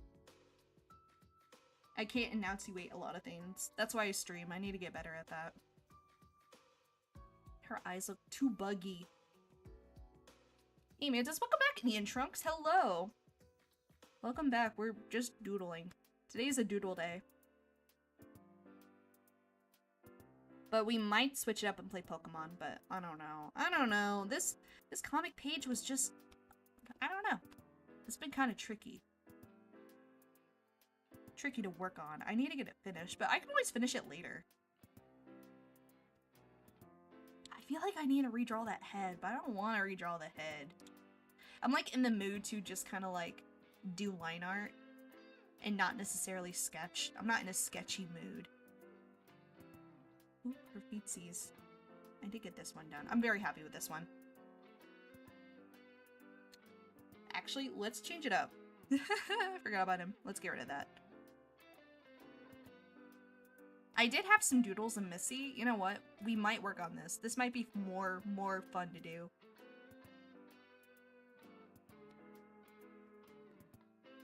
A: I can't enunciate a lot of things. That's why I stream. I need to get better at that. Her eyes look too buggy. Hey Mantis, welcome back, Ian Trunks. Hello. Welcome back. We're just doodling. Today's a doodle day. But we might switch it up and play Pokemon, but I don't know. I don't know. This comic page was just... I don't know. It's been kind of tricky. Tricky to work on. I need to get it finished, but I can always finish it later. I feel like I need to redraw that head, but I don't want to redraw the head. I'm like in the mood to just kind of like do line art and not necessarily sketch. I'm not in a sketchy mood. Ooh, her feetsies. I did get this one done. I'm very happy with this one. Actually, let's change it up. I forgot about him. Let's get rid of that. I did have some doodles in Missy. You know what? We might work on this. This might be more fun to do.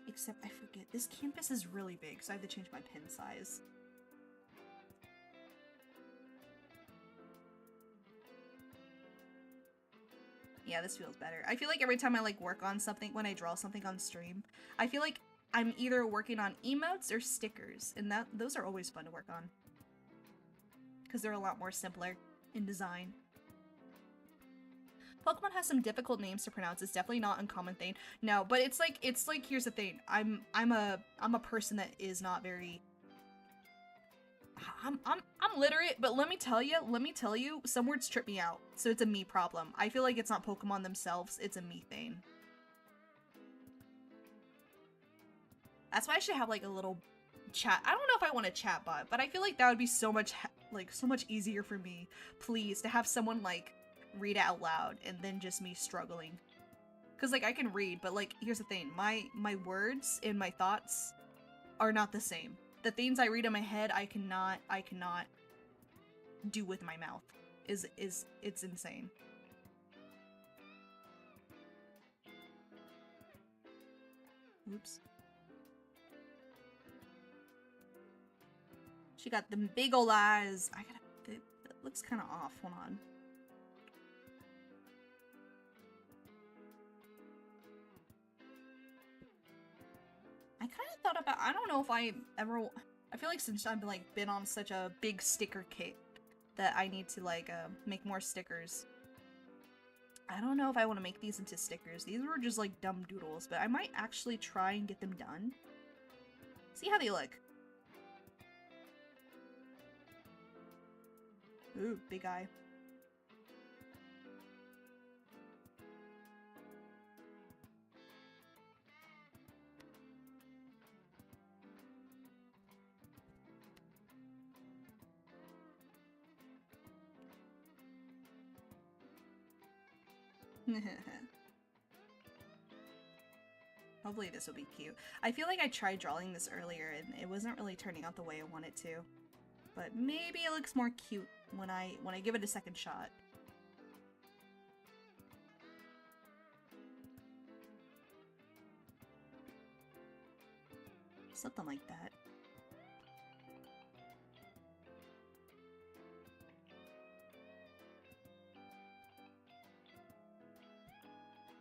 A: Except I forget. This canvas is really big, so I have to change my pen size. Yeah, this feels better. I feel like every time I like work on something, when I draw something on stream, I feel like I'm either working on emotes or stickers, and those are always fun to work on. Because they're a lot more simpler in design. Pokemon has some difficult names to pronounce. It's definitely not an uncommon thing. No, but it's like here's the thing. I'm a person that is not very I'm literate, but let me tell you, some words trip me out. So it's a me problem. I feel like it's not Pokemon themselves, it's a me thing. That's why I should have like a little chat. I don't know if I want a chat bot, but I feel like that would be so much easier for me, please, to have someone like read it out loud and then just me struggling. Cause like I can read, but like here's the thing, my words and my thoughts are not the same. The things I read in my head, I cannot do with my mouth. It's insane. Oops. She got them big ol' eyes. It looks kind of off. Hold on. I kind of thought about, I don't know if I feel like since I've like been on such a big sticker kick that I need to like make more stickers. I don't know if I want to make these into stickers. These were just like dumb doodles, but I might actually try and get them done. See how they look. Ooh, big eye. Hopefully this will be cute. I feel like I tried drawing this earlier and it wasn't really turning out the way I wanted to. But maybe it looks more cute when I give it a second shot. Something like that.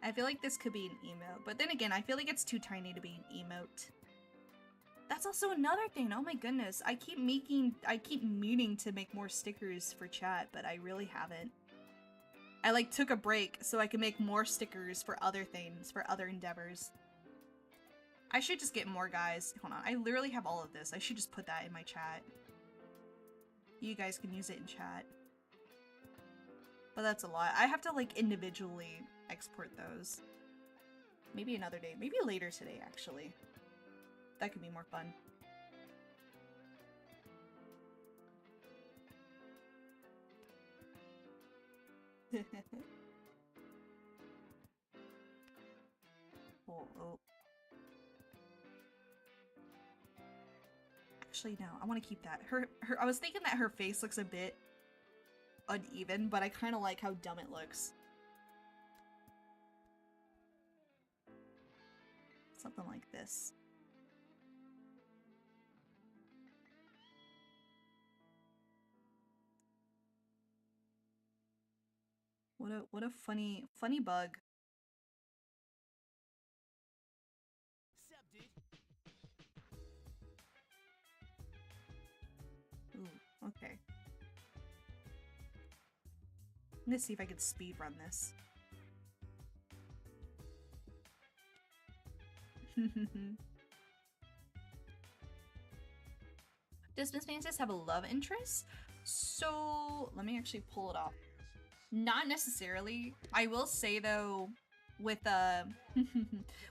A: I feel like this could be an emote, but then again, I feel like it's too tiny to be an emote. That's also another thing. Oh my goodness. I keep meaning to make more stickers for chat, but I really haven't. I like took a break so I can make more stickers for other things, for other endeavors. I should just get more, guys. Hold on. I literally have all of this. I should just put that in my chat. You guys can use it in chat. But that's a lot. I have to like individually export those. Maybe another day. Maybe later today, actually. That could be more fun. Oh. Actually, no. I want to keep that. I was thinking that her face looks a bit uneven, but I kind of like how dumb it looks. Something like this. What a funny bug. Ooh, okay. I'm gonna see if I can speed run this. Does Miss Mantis have a love interest? So let me actually pull it up. Not necessarily. I will say though, with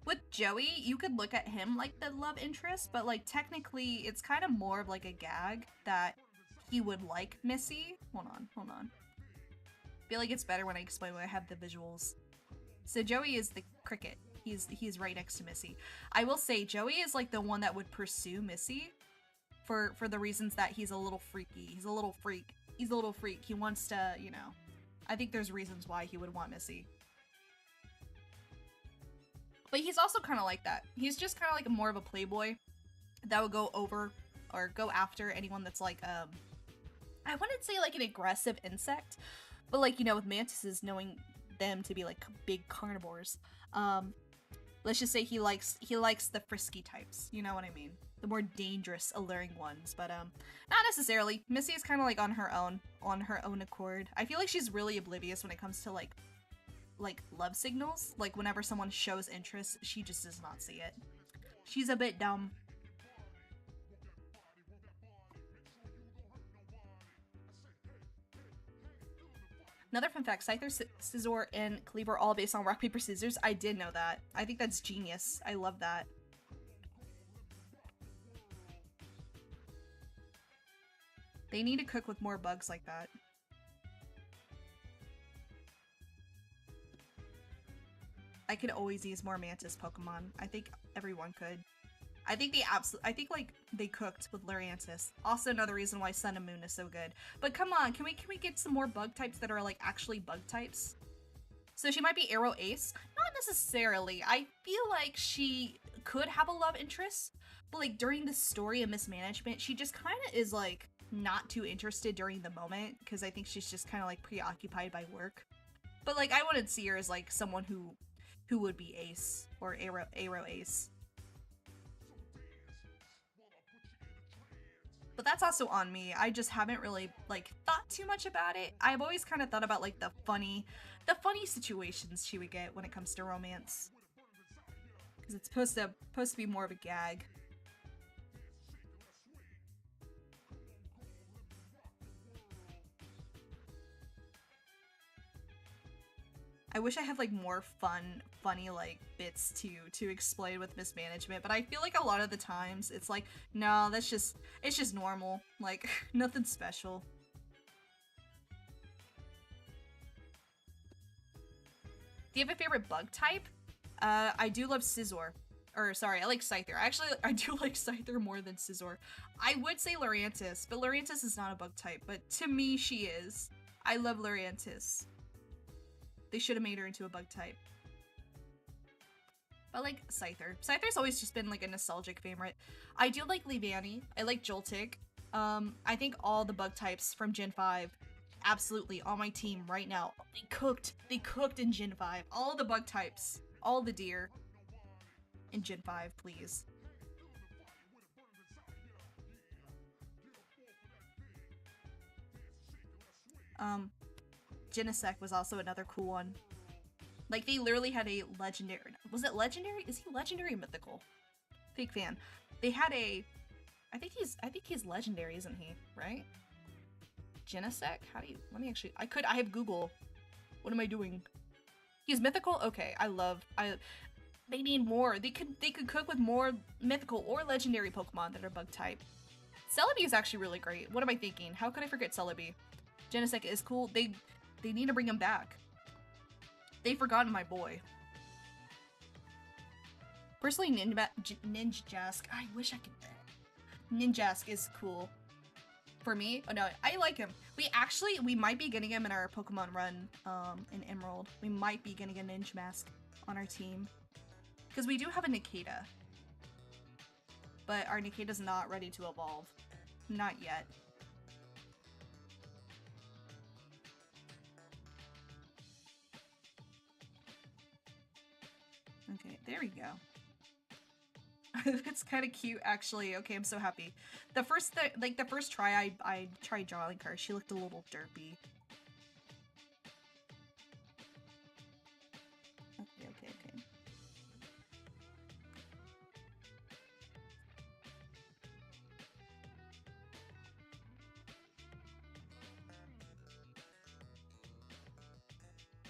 A: with Joey, you could look at him like the love interest, but like technically it's kind of more of like a gag that he would like Missy. Hold on. I feel like it's better when I explain when I have the visuals. So Joey is the cricket. He's right next to Missy. I will say Joey is like the one that would pursue Missy for the reasons that he's a little freaky. He's a little freak. He's a little freak. He wants to, you know. I think there's reasons why he would want Missy. But he's also kind of like that. He's just kind of like more of a playboy that would go over or go after anyone that's like, I wouldn't say like an aggressive insect, but like, you know, with mantises, knowing them to be like big carnivores, let's just say he likes the frisky types, you know what I mean? The more dangerous, alluring ones, but not necessarily. Missy is kind of like on her own accord. I feel like she's really oblivious when it comes to like love signals. Like whenever someone shows interest, she just does not see it. She's a bit dumb. Another fun fact, Scyther, Scizor, and Cleaver are all based on rock, paper, scissors. I did know that. I think that's genius. I love that. They need to cook with more bugs like that. I could always use more Mantis Pokemon. I think everyone could. I think like they cooked with Lurantis. Also another reason why Sun and Moon is so good. But come on, can we get some more bug types that are like actually bug types? So she might be Arrow Ace? Not necessarily. I feel like she could have a love interest, but like during the story of mismanagement, she just kind of is like not too interested during the moment because I think she's just kind of like preoccupied by work. But like I wouldn't see her as like someone who would be Ace or Arrow Ace. But that's also on me. I just haven't really like thought too much about it. I've always kind of thought about like the funny situations she would get when it comes to romance. Because it's supposed to be more of a gag. I wish I had like more funny like bits to explain with mismanagement, but I feel like a lot of the times it's like, no, it's just normal, like nothing special. Do you have a favorite bug type? I do love Scizor. Or sorry, I like Scyther. Actually, I do like Scyther more than Scizor. I would say Lurantis, but Lurantis is not a bug type, but to me she is. I love Lurantis. They should have made her into a bug type. But like Scyther. Scyther's always just been like a nostalgic favorite. I do like Leavanny. I like Joltik. I think all the bug types from Gen 5, absolutely on my team right now. They cooked in Gen 5. All the bug types. All the deer in Gen 5, please. Genesect was also another cool one. Like, they literally had a legendary... Was it legendary? Is he legendary or mythical? Fake fan. They had a... I think he's legendary, isn't he? Right? Genesect? How do you... Let me actually... I have Google. What am I doing? He's mythical? Okay, they need more. They could cook with more mythical or legendary Pokemon that are bug type. Celebi is actually really great. What am I thinking? How could I forget Celebi? Genesect is cool. They need to bring him back. They've forgotten my boy. Personally, Ninjask. I wish I could. Ninjask is cool. For me, oh no, I like him. We might be getting him in our Pokemon run, in Emerald. We might be getting a Ninjask on our team. Because we do have a Nikita. But our Nikita's not ready to evolve. Not yet. Okay, there we go. It's kind of cute, actually. Okay, I'm so happy. The first try I tried drawing her, she looked a little derpy. Okay.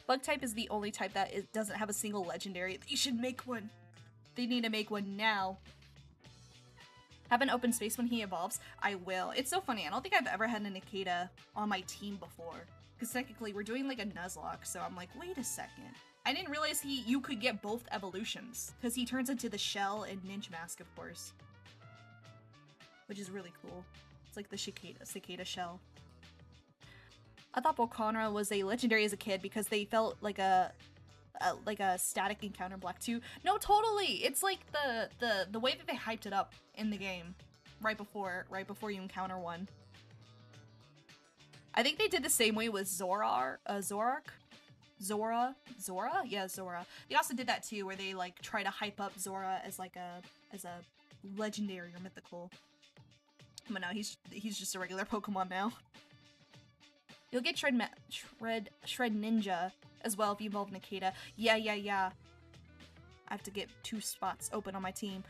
A: Bug type is the only type that doesn't have a single legendary. They should make one. They need to make one now. Have an open space when he evolves? I will. It's so funny. I don't think I've ever had a Nikita on my team before. Because technically we're doing like a Nuzlocke, so I'm like, wait a second. I didn't realize you could get both evolutions. Because he turns into the shell and Ninjask, of course. Which is really cool. It's like the cicada shell. I thought Volcana was a legendary as a kid because they felt like a static encounter Black 2. No, totally. It's like the way that they hyped it up in the game right before you encounter one. I think they did the same way with Zora. Yeah, Zora. They also did that too, where they like try to hype up Zora as like a legendary or mythical. But no, he's just a regular Pokemon now. You'll get Shred Ninja as well if you evolve Nikita. Yeah. I have to get 2 spots open on my team.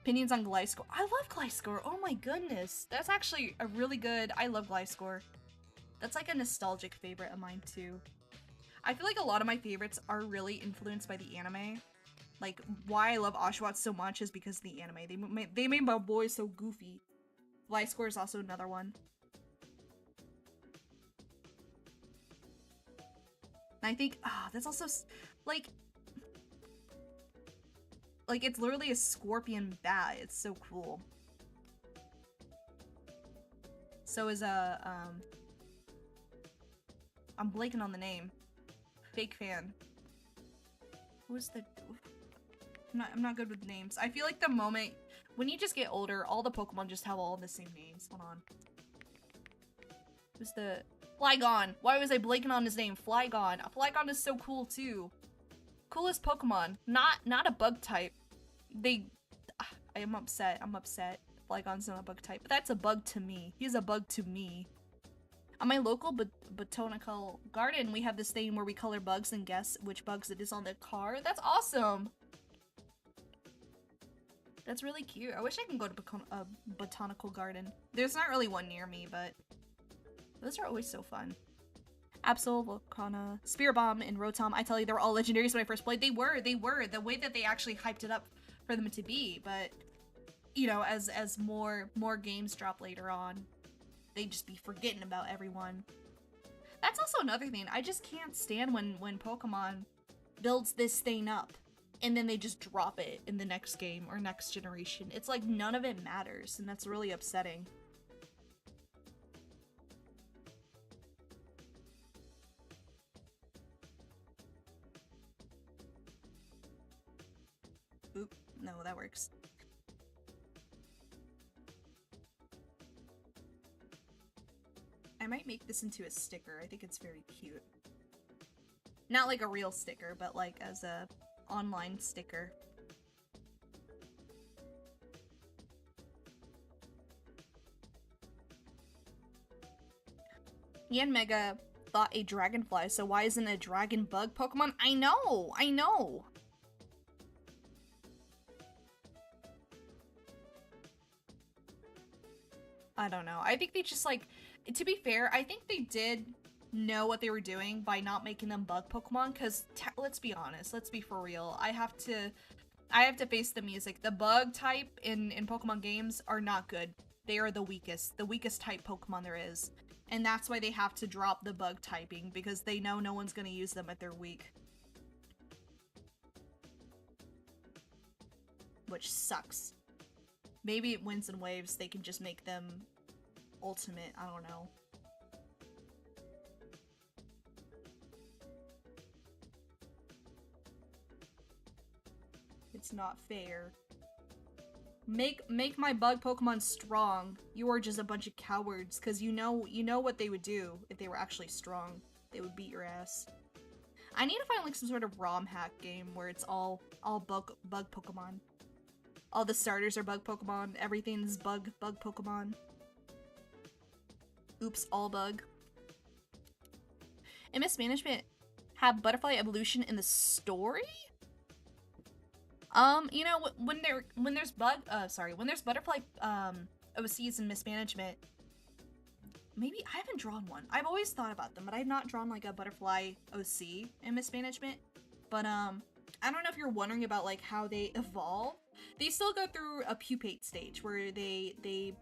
A: Opinions on Gliscor. I love Gliscor. Oh my goodness. That's actually a really good... I love Gliscor. That's like a nostalgic favorite of mine too. I feel like a lot of my favorites are really influenced by the anime. Like, why I love Oshawott so much is because of the anime. They made my boy so goofy. Gliscor is also another one. And I think, that's also, like, it's literally a scorpion bat. It's so cool. So is I'm blanking on the name. Fake fan. Who's the... I'm not good with names. I feel like the moment... When you just get older, all the Pokemon just have all the same names. Hold on. Who's the... Flygon! Why was I blanking on his name? Flygon. Flygon is so cool, too. Coolest Pokemon. Not a bug type. I am upset. Flygon's not a bug type. But that's a bug to me. He's a bug to me. On my local botanical garden, we have this thing where we color bugs and guess which bugs it is on the car. That's awesome! That's really cute. I wish I can go to a botanical garden. There's not really one near me, but those are always so fun. Absol, Volcana, Spirit Bomb, and Rotom. I tell you, they were all legendaries when I first played. They were. The way that they actually hyped it up for them to be, but, you know, as more games drop later on, they just be forgetting about everyone. That's also another thing. I just can't stand when Pokemon builds this thing up and then they just drop it in the next game or next generation. It's like none of it matters, and that's really upsetting. Oop, no, that works. I might make this into a sticker. I think it's very cute. Not like a real sticker, but like as a online sticker. Yanmega thought a dragonfly, so why isn't a dragon bug Pokemon? I know! I know! I don't know. I think they just, like, to be fair, I think they did know what they were doing by not making them bug Pokemon, because let's be honest, let's be for real. I have to face the music. The bug type in Pokemon games are not good. They are the weakest type Pokemon there is. And that's why they have to drop the bug typing, because they know no one's gonna use them if they're weak. Which sucks. Maybe it wins in waves, they can just make them ultimate, I don't know. It's not fair. Make my bug Pokemon strong. You are just a bunch of cowards, because you know what they would do if they were actually strong. They would beat your ass. I need to find like some sort of ROM hack game where it's all bug Pokemon. All the starters are bug Pokemon, everything's bug Pokemon. Oops, all bug. And Mismanagement have butterfly evolution in the story? You know, when there's butterfly OCs in Mismanagement, maybe I haven't drawn one. I've always thought about them, but I've not drawn like a butterfly OC in Mismanagement. But I don't know if you're wondering about like how they evolve. They still go through a pupate stage where they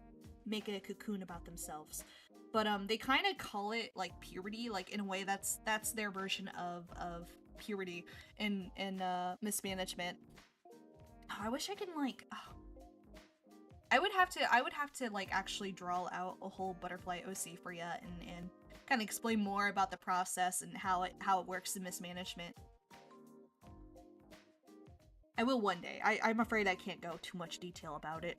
A: make a cocoon about themselves. But they kind of call it like puberty, like in a way that's their version of puberty in Mismanagement. Oh, I wish I could like I would have to like actually draw out a whole butterfly OC for ya and kind of explain more about the process and how it works in Mismanagement. I will one day. I'm afraid I can't go too much detail about it.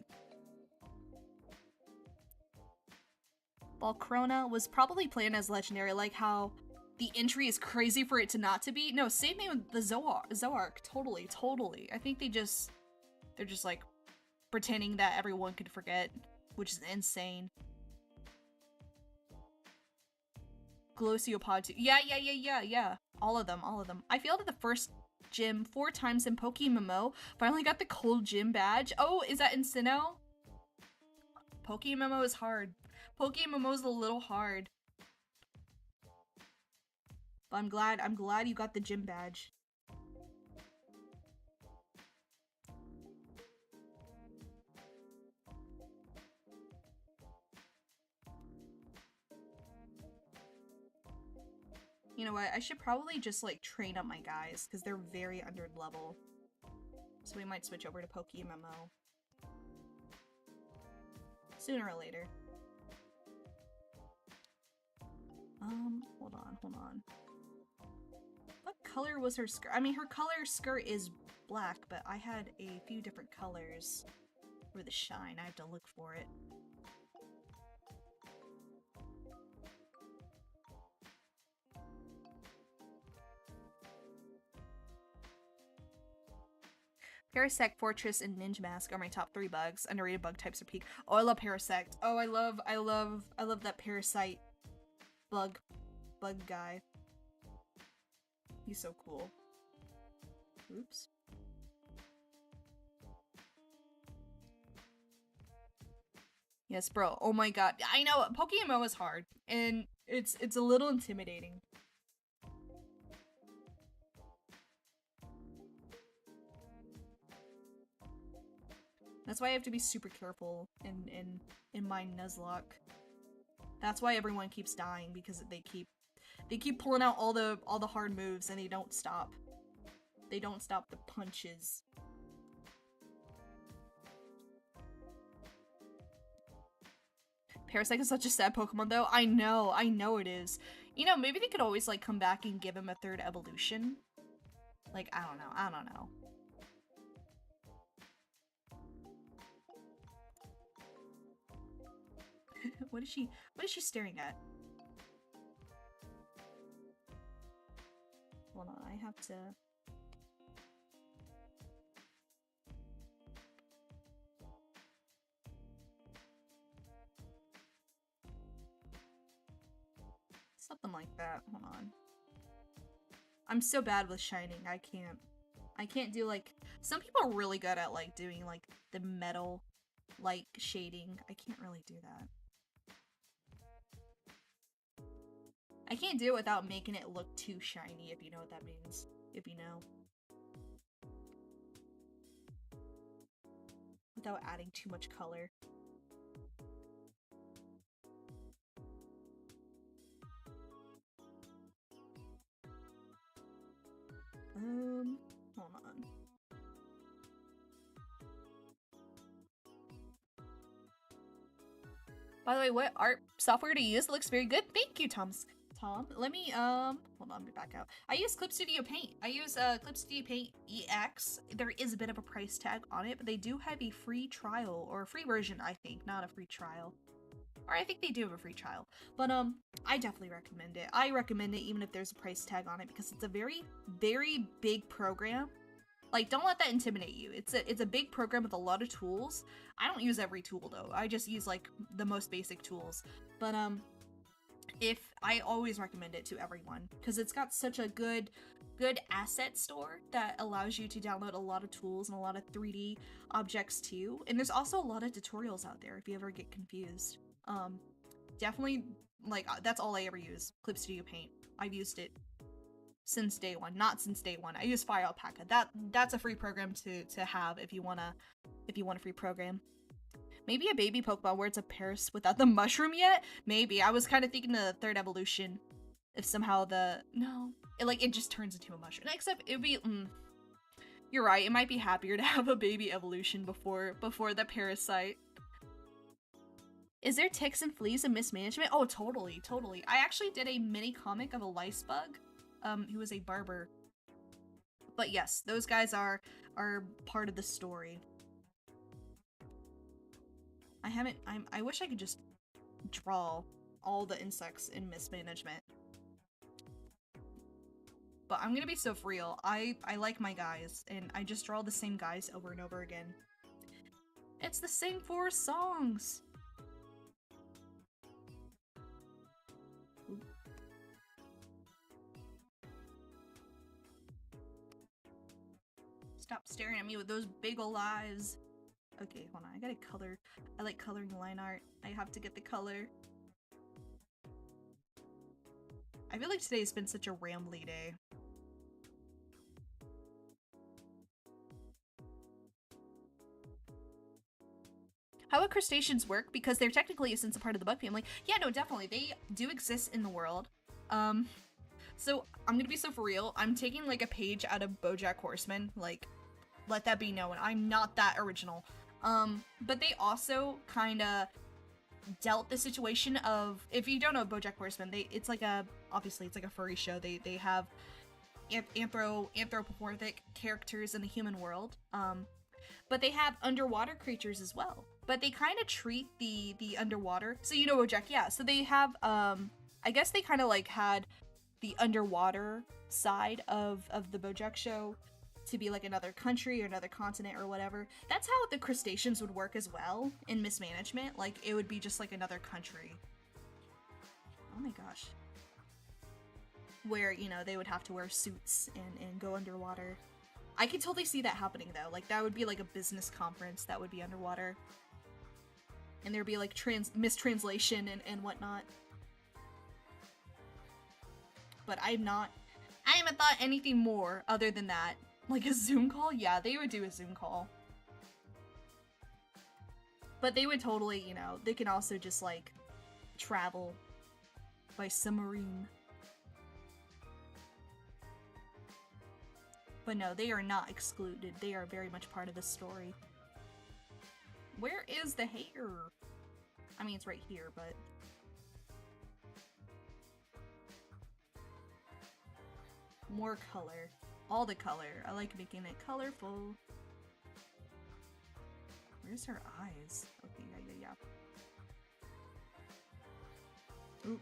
A: Volcrona was probably planned as legendary, like how the entry is crazy for it to not to be. No, same thing with the Zoark. Totally. I think they're just like pretending that everyone could forget, which is insane. Glossiopod too. Yeah. All of them. I failed at the first gym 4 times in PokeMMO. Finally got the cold gym badge. Oh, is that in Sinnoh? PokeMMO is hard. PokeMMO is a little hard. But I'm glad you got the gym badge. You know what? I should probably just like train up my guys because they're very under level. So we might switch over to PokeMMO. Sooner or later. Hold on. What color was her skirt? I mean, her color skirt is black, but I had a few different colors for the shine. I have to look for it. Parasect, Fortress, and Ninja Mask are my top 3 bugs. Underrated bug types are peak. Oh, I love Parasect. Oh, I love that Parasite bug guy. He's so cool. Oops. Yes, bro. Oh my god. I know PokeMMO is hard, and it's a little intimidating. That's why I have to be super careful in my Nuzlocke. That's why everyone keeps dying, because they keep pulling out all the hard moves and they don't stop. They don't stop the punches. Parasect is such a sad Pokemon though. I know it is. You know, maybe they could always like come back and give him a 3rd evolution. Like, I don't know. What is she staring at? Hold on, I have to... Stop the like that. Hold on. I'm so bad with shining. I can't do like, some people are really good at like doing like the metal like shading. I can't really do that. I can't do it without making it look too shiny, if you know what that means. If you know. Without adding too much color. Hold on. By the way, what art software to use? It looks very good. Thank you, Tom. Let me, hold on, let me back out. I use Clip Studio Paint. I use, Clip Studio Paint EX. There is a bit of a price tag on it, but they do have a free trial, or a free version, I think, not a free trial. Or I think they do have a free trial. But, I definitely recommend it. I recommend it even if there's a price tag on it, because it's a very, very big program. Like, don't let that intimidate you. It's a big program with a lot of tools. I don't use every tool, though. I just use, like, the most basic tools. But, I always recommend it to everyone, because it's got such a good asset store that allows you to download a lot of tools and a lot of 3D objects, too. And there's also a lot of tutorials out there if you ever get confused. Definitely, like, that's all I ever use, Clip Studio Paint. I've used it since day one. Not since day one. I use Fire Alpaca. That's a free program to have if you want a free program. Maybe a baby Pokemon where it's a Paris without the mushroom yet? Maybe. I was kind of thinking the third evolution. If somehow it just turns into a mushroom. Except it'd be, you're right, it might be happier to have a baby evolution before the parasite. Is there ticks and fleas and mismanagement? Oh, totally, totally. I actually did a mini comic of a lice bug, who was a barber. But yes, those guys are part of the story. I wish I could just draw all the insects in mismanagement. But I'm gonna be so real. I like my guys, and I just draw the same guys over and over again. It's the same 4 songs! Ooh. Stop staring at me with those big ol' eyes. Okay, hold on, I gotta color. I like coloring line art. I have to get the color. I feel like today's been such a rambly day. How would crustaceans work? Because they're technically since a part of the bug family. Yeah, no, definitely. They do exist in the world. So I'm gonna be so for real. I'm taking like a page out of BoJack Horseman. Like, let that be known. I'm not that original. But they also kind of dealt the situation of, if you don't know BoJack Horseman, it's like obviously it's like a furry show. They have anthropomorphic characters in the human world. But they have underwater creatures as well. But they kind of treat the underwater. So you know BoJack, yeah. So they have, I guess they kind of like had the underwater side of the BoJack show to be like another country or another continent or whatever. That's how the crustaceans would work as well in mismanagement. Like, it would be just like another country. Oh my gosh. Where, you know, they would have to wear suits and go underwater. I could totally see that happening though. Like, that would be like a business conference that would be underwater. And there'd be like mistranslation and whatnot. But I haven't thought anything more other than that. Like a Zoom call? Yeah, they would do a Zoom call. But they would totally, you know, they can also just like travel by submarine. But no, they are not excluded. They are very much part of the story. Where is the hair? I mean, it's right here, but... more color. All the color. I like making it colorful. Where's her eyes? Okay, yeah. Oop.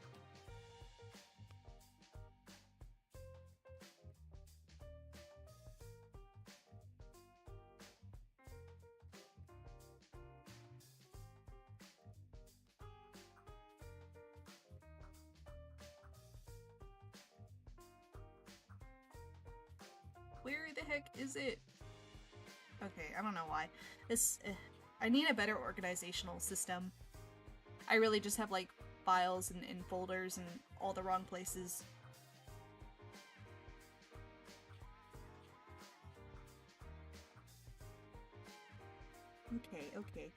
A: the heck is it? Okay, I don't know why. I need a better organizational system. I really just have like files and folders in all the wrong places. Okay.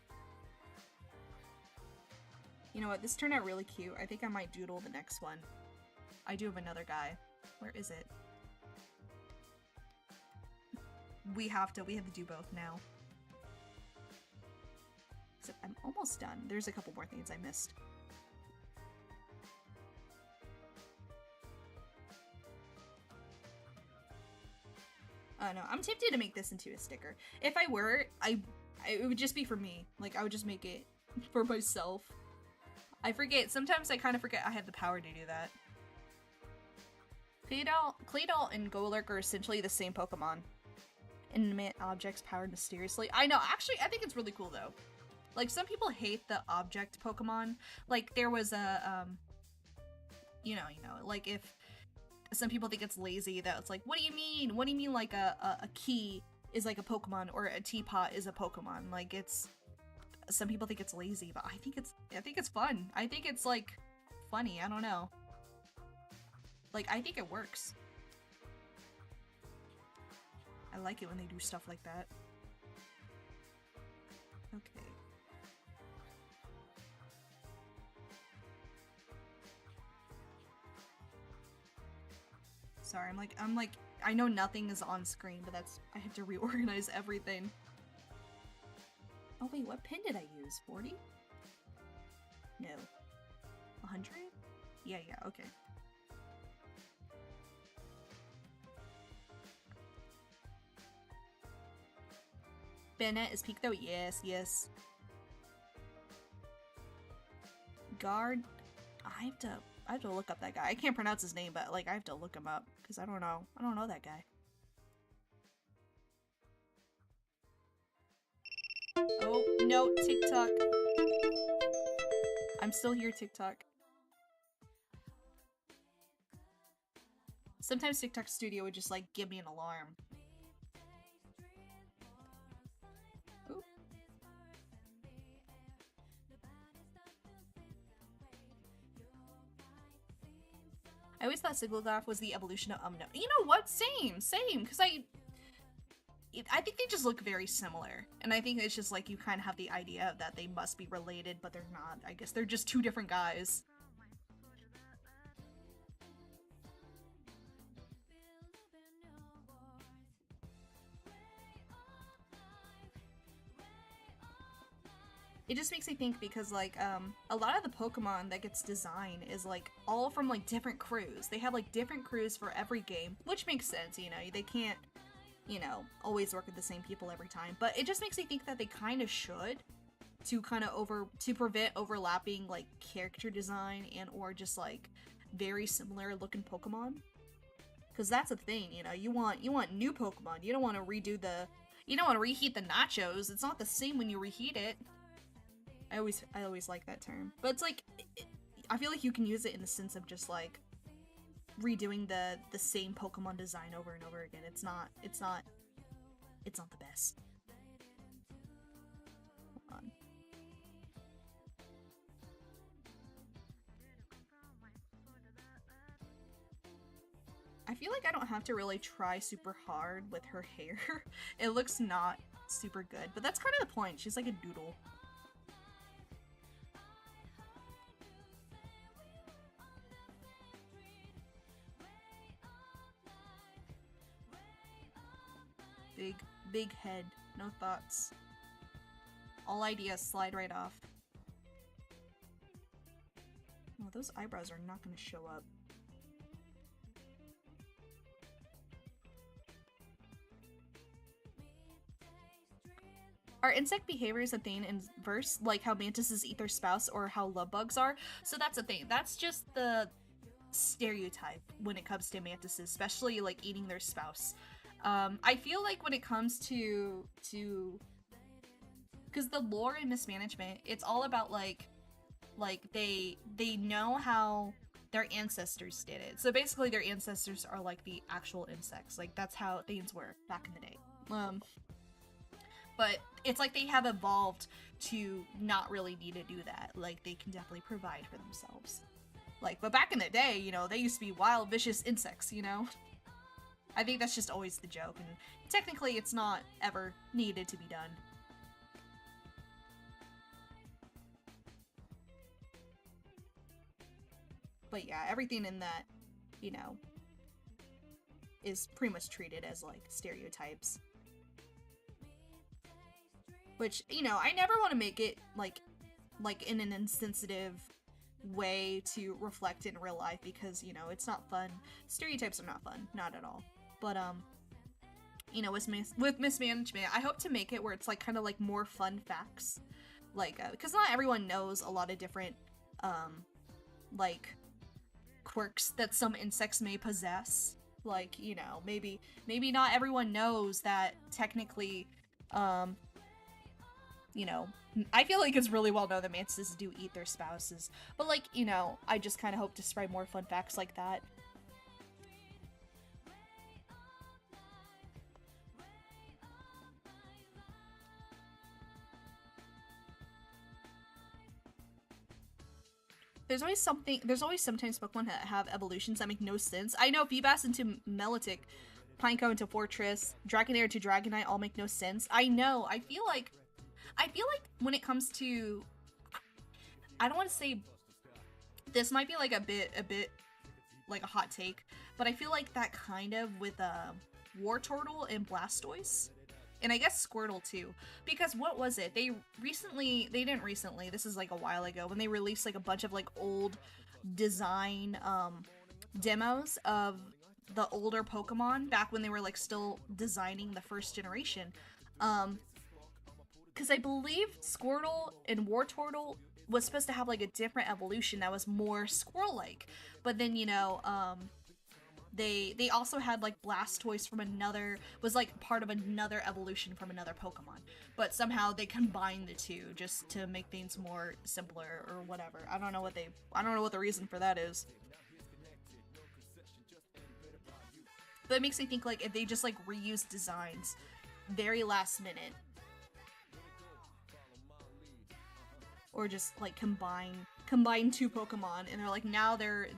A: You know what? This turned out really cute. I think I might doodle the next one. I do have another guy. Where is it? We have to do both now. Except I'm almost done. There's a couple more things I missed. No, I'm tempted to make this into a sticker. If I were, it would just be for me. Like, I would just make it for myself. I forget. Sometimes I kind of forget I have the power to do that. Claydol and Golurk are essentially the same Pokemon. Inanimate objects powered mysteriously. I know, actually, I think it's really cool, though. Like, some people hate the object Pokemon. Like, there was a, you know, like, if some people think it's lazy, that it's like, what do you mean? What do you mean, like, a key is like a Pokemon, or a teapot is a Pokemon? Like, it's, some people think it's lazy, but I think it's fun. I think it's, like, funny. I don't know. Like, I think it works. I like it when they do stuff like that. Okay. Sorry, I'm like, I know nothing is on screen, but that's, I have to reorganize everything. Oh wait, what pin did I use? 40? No. 100? Yeah, okay. Bennett is peak though? Yes. Guard? I have to look up that guy. I can't pronounce his name, but like I have to look him up because I don't know that guy. Oh, no, TikTok. I'm still here, TikTok. Sometimes TikTok Studio would just like give me an alarm. Ooh. I always thought Sigglegoff was the evolution of Umno. You know what? Same, because I think they just look very similar. And I think it's just like you kind of have the idea that they must be related, but they're not. I guess they're just two different guys. It just makes me think because like a lot of the Pokemon that gets designed is like all from like different crews. They have like different crews for every game, which makes sense, you know. They can't, you know, always work with the same people every time. But it just makes me think that they kind of should to kind of to prevent overlapping like character design and or just like very similar looking Pokemon. Because that's a thing, you know. You want new Pokemon. You don't want to reheat the nachos. It's not the same when you reheat it. I always like that term. But it's like, I feel like you can use it in the sense of just like redoing the same Pokemon design over and over again. It's not the best. Hold on. I feel like I don't have to really try super hard with her hair. It looks not super good, but that's kind of the point. She's like a doodle. Big head, no thoughts. All ideas slide right off. Oh, those eyebrows are not gonna show up. Are insect behaviors a thing in verse, like how mantises eat their spouse or how love bugs are? So that's a thing. That's just the stereotype when it comes to mantises, especially like eating their spouse. I feel like when it comes to because the lore in mismanagement, it's all about like they know how their ancestors did it. So basically their ancestors are like the actual insects. Like that's how things were back in the day. But it's like they have evolved to not really need to do that. Like they can definitely provide for themselves. Like, but back in the day, you know, they used to be wild, vicious insects, you know? I think that's just always the joke, and technically it's not ever needed to be done. But yeah, everything in that, you know, is pretty much treated as, like, stereotypes. Which, you know, I never want to make it, like in an insensitive way to reflect in real life, because, you know, it's not fun. Stereotypes are not fun. Not at all. But, you know, with mismanagement, I hope to make it where it's, like, kind of, like, more fun facts. Like, because not everyone knows a lot of different, like, quirks that some insects may possess. Like, you know, maybe not everyone knows that technically, you know, I feel like it's really well known that mantises do eat their spouses. But, like, you know, I just kind of hope to spread more fun facts like that. There's always sometimes Pokemon that have evolutions that make no sense. I know Feebas into Melodic, Pineco into Fortress, Dragonair into Dragonite all make no sense. I know, I feel like when it comes to, I don't want to say, this might be like a bit like a hot take, but I feel like that kind of with Wartortle and Blastoise. And I guess Squirtle too, because what was it? They didn't recently, this is like a while ago, when they released like a bunch of like old design demos of the older Pokemon back when they were like still designing the first generation. Because I believe Squirtle and Wartortle was supposed to have like a different evolution that was more squirrel-like, but then, you know, they also had like Blastoise from was like part of another evolution from another Pokemon, but somehow they combined the two just to make things more simpler or whatever. I don't know what the reason for that is. But it makes me think like if they just like reuse designs very last minute, or just like combine two Pokemon and they're like now they're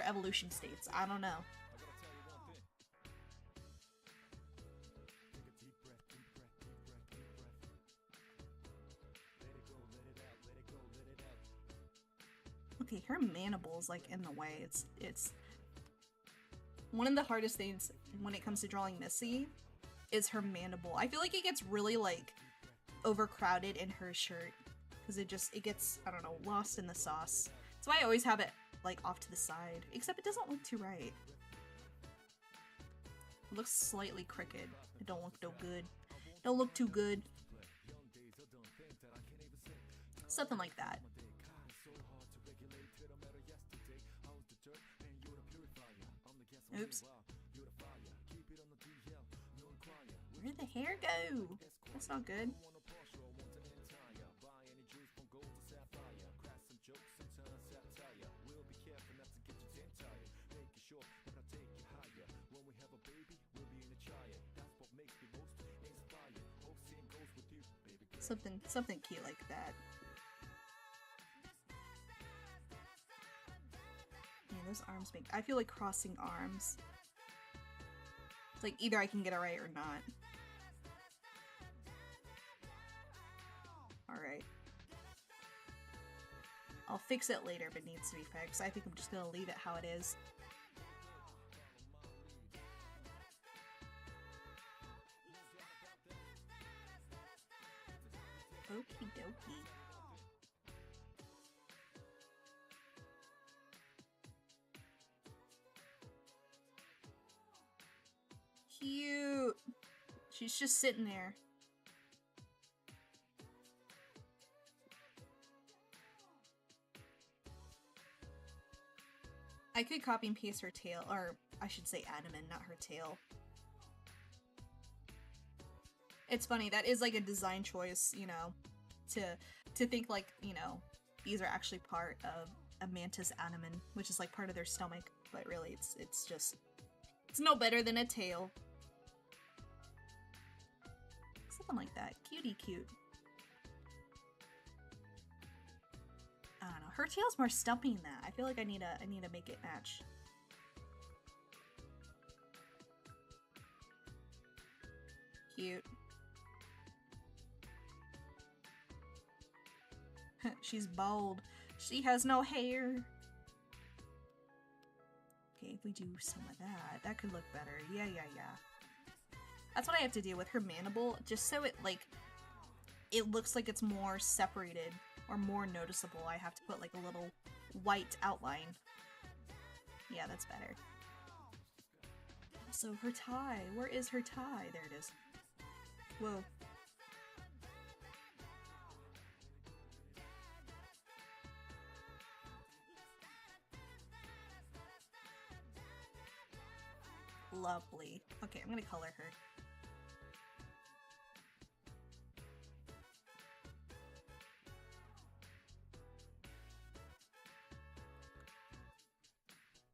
A: evolution states. I don't know. Okay, her manible's like in the way. It's one of the hardest things when it comes to drawing Missy is her mandible. I feel like it gets really like overcrowded in her shirt because it gets, I don't know, lost in the sauce. That's why I always have it like off to the side, except it doesn't look too right. It looks slightly crooked. It don't look no good. Don't look too good. Something like that. Oops. Where'd the hair go? That's not good. Something cute like that. Yeah, those arms make— I feel like crossing arms. It's like either I can get it right or not. Alright. I'll fix it later if it needs to be fixed. I think I'm just gonna leave it how it is. Okie dokie. Cute! She's just sitting there. I could copy and paste her tail, or I should say Adamant, not her tail. It's funny, that is like a design choice, you know, to think like, you know, these are actually part of a mantis animan, which is like part of their stomach, but really it's just, it's no better than a tail. Something like that. Cutie cute. I don't know. Her tail's more stumpy than that. I feel like I need to make it match. Cute. She's bald. She has no hair. Okay, if we do some of that, that could look better. Yeah. That's what I have to do with her mandible, just so it, like, it looks like it's more separated or more noticeable. I have to put, like, a little white outline. Yeah, that's better. So her tie. Where is her tie? There it is. Whoa. Lovely. Okay, I'm gonna color her.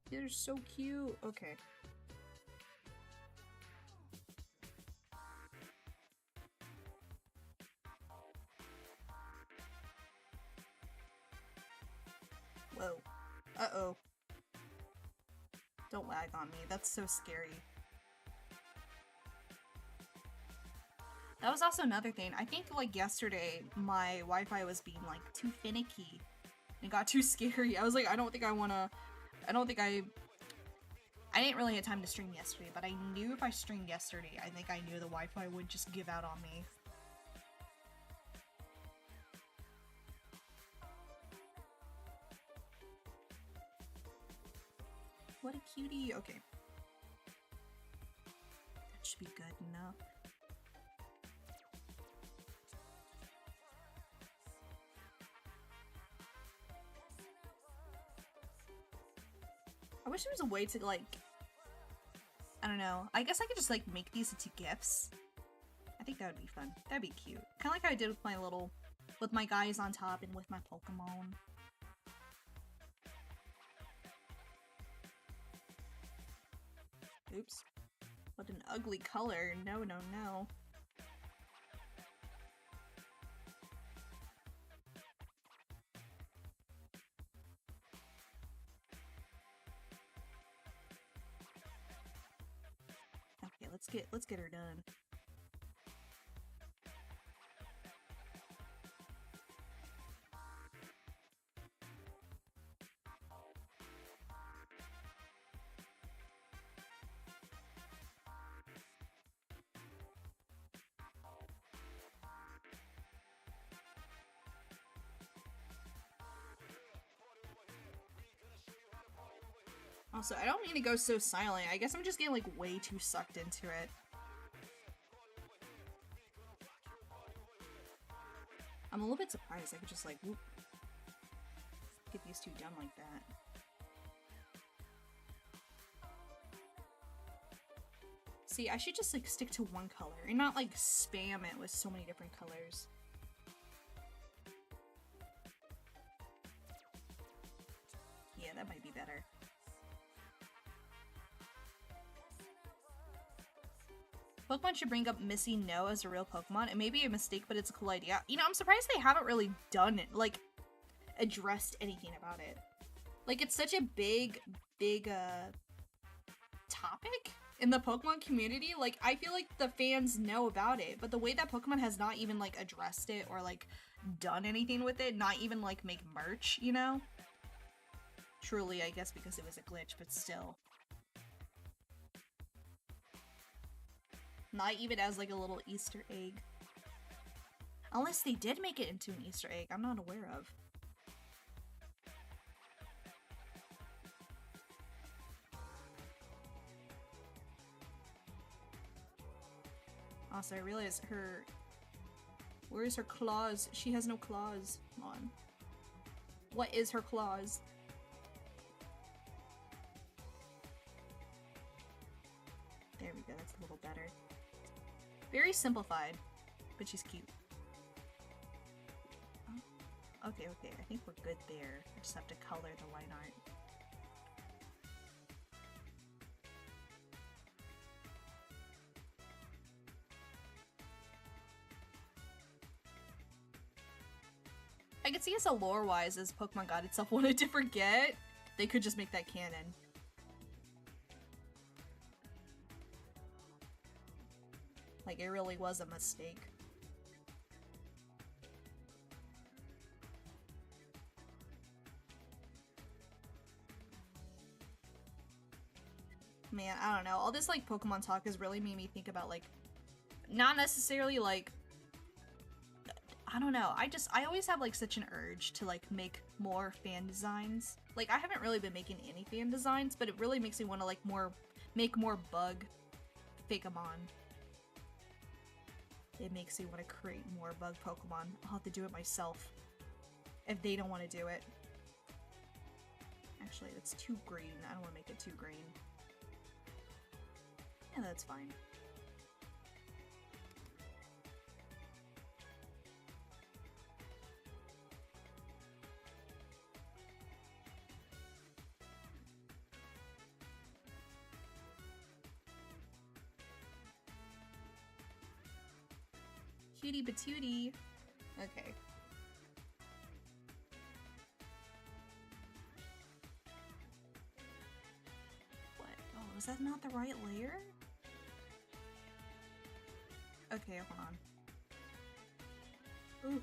A: They're so cute. Okay. Whoa. Uh-oh. Don't lag on me. That's so scary. That was also another thing. I think, like, yesterday, my Wi-Fi was being, like, too finicky. It got too scary. I was like, I don't think I didn't really have time to stream yesterday, but I knew if I streamed yesterday, I think I knew the Wi-Fi would just give out on me. What a cutie. Okay. That should be good enough. I wish there was a way to, like, I don't know. I guess I could just, like, make these into gifts. I think that would be fun. That'd be cute. Kind of like how I did with my with my guys on top and with my Pokemon. Oops. What an ugly color. No. Okay, let's get her done. Also, I don't mean to go so silent. I guess I'm just getting, like, way too sucked into it. I'm a little bit surprised I could just, like, whoop, get these two done like that. See, I should just, like, stick to one color and not, like, spam it with so many different colors. Yeah, that might be better. Pokemon should bring up Missy No as a real Pokemon. It may be a mistake, but it's a cool idea. You know, I'm surprised they haven't really done it, like, addressed anything about it. Like, it's such a big topic in the Pokemon community. Like, I feel like the fans know about it, but the way that Pokemon has not even, like, addressed it or, like, done anything with it, not even, like, make merch, you know? Truly, I guess because it was a glitch, but still. Not even as, like, a little Easter egg. Unless they did make it into an Easter egg I'm not aware of. Also, I realized her... Where is her claws? She has no claws. Come on. What is her claws? There we go, that's a little better. Very simplified, but she's cute. Okay, okay, I think we're good there. I just have to color the line art. I could see as a lore-wise, as Pokemon God itself wanted to forget, they could just make that canon. Like, it really was a mistake. Man, I don't know. All this, like, Pokemon talk has really made me think about, like, not necessarily, like, I don't know. I always have, like, such an urge to, like, make more fan designs. Like, I haven't really been making any fan designs, but it really makes me want to, like, make more bug Fakemon. It makes me want to create more bug Pokemon. I'll have to do it myself if they don't want to do it. Actually, that's too green. I don't want to make it too green. Yeah, that's fine. Cutie patootie. Okay. What? Oh, is that not the right layer? Okay, hold on. Ooh.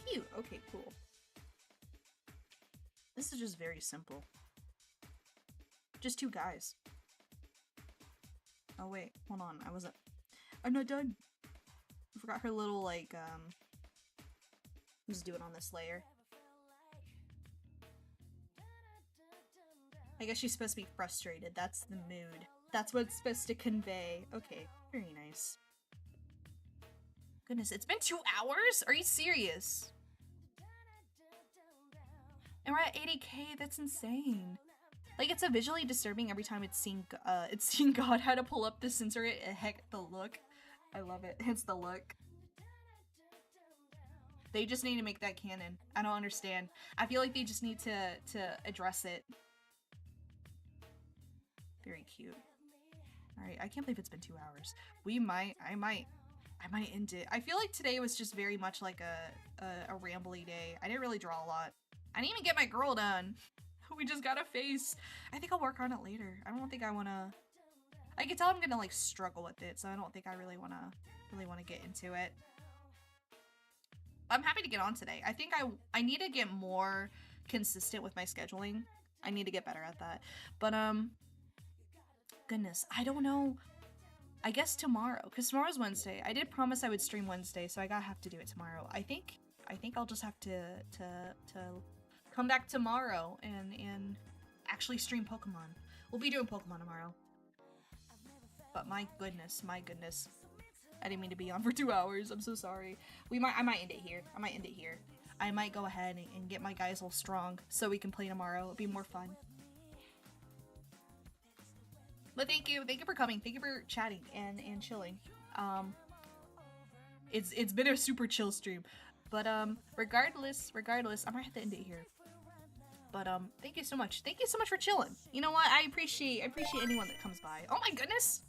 A: Cute. Okay, cool. This is just very simple. Just two guys. Oh wait, hold on. I'm not done. I forgot her little, like, who's doing on this layer. I guess she's supposed to be frustrated. That's the mood. That's what it's supposed to convey. Okay, very nice. Goodness, it's been 2 hours? Are you serious? And we're at 80k, that's insane. Like, it's a visually disturbing every time it's seeing God how to pull up the censor it. Heck, the look. I love it. It's the look. They just need to make that canon. I don't understand. I feel like they just need to address it. Very cute. Alright, I can't believe it's been 2 hours. I might end it. I feel like today was just very much like a rambly day. I didn't really draw a lot. I didn't even get my girl done. We just got a face. I think I'll work on it later. I don't think I wanna... I can tell I'm gonna, like, struggle with it, so I don't think I really wanna get into it. I'm happy to get on today. I think I need to get more consistent with my scheduling. I need to get better at that. But, goodness, I don't know. I guess tomorrow, because tomorrow's Wednesday. I did promise I would stream Wednesday, so I gotta have to do it tomorrow. I think I'll just have to come back tomorrow and actually stream Pokemon. We'll be doing Pokemon tomorrow. But my goodness. I didn't mean to be on for 2 hours. I'm so sorry. I might end it here. I might go ahead and get my guys all strong so we can play tomorrow. It'll be more fun. But thank you for coming. Thank you for chatting and chilling. It's been a super chill stream. But regardless, I might have to end it here. But thank you so much. Thank you so much for chilling. You know what? I appreciate anyone that comes by. Oh my goodness!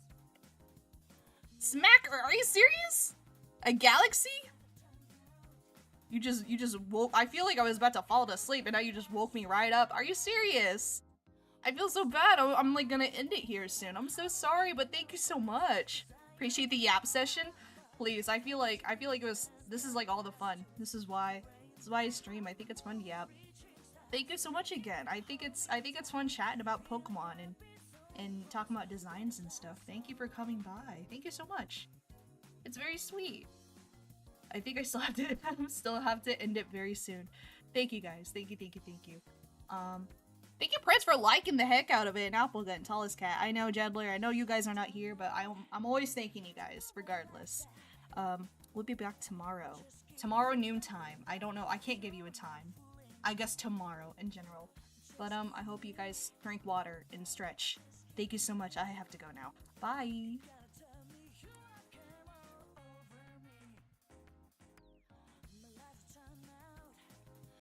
A: Smack! Are you serious? A galaxy? You just woke. I feel like I was about to fall asleep, and now you just woke me right up. Are you serious? I feel so bad. I'm like gonna end it here soon. I'm so sorry, but thank you so much. Appreciate the yap session. Please, I feel like this is like all the fun. This is why I stream. I think it's fun to yap. Thank you so much again. I think it's fun chatting about Pokemon and talking about designs and stuff. Thank you for coming by. Thank you so much. It's very sweet. I think I still have to end it very soon. Thank you guys. Thank you. Thank you, Prince, for liking the heck out of it. And Applegut and Tallest Cat. I know, Jedler. I know you guys are not here, but I'm always thanking you guys, regardless. We'll be back tomorrow. Tomorrow noontime. I don't know. I can't give you a time. I guess tomorrow in general. But I hope you guys drink water and stretch. Thank you so much. I have to go now. Bye!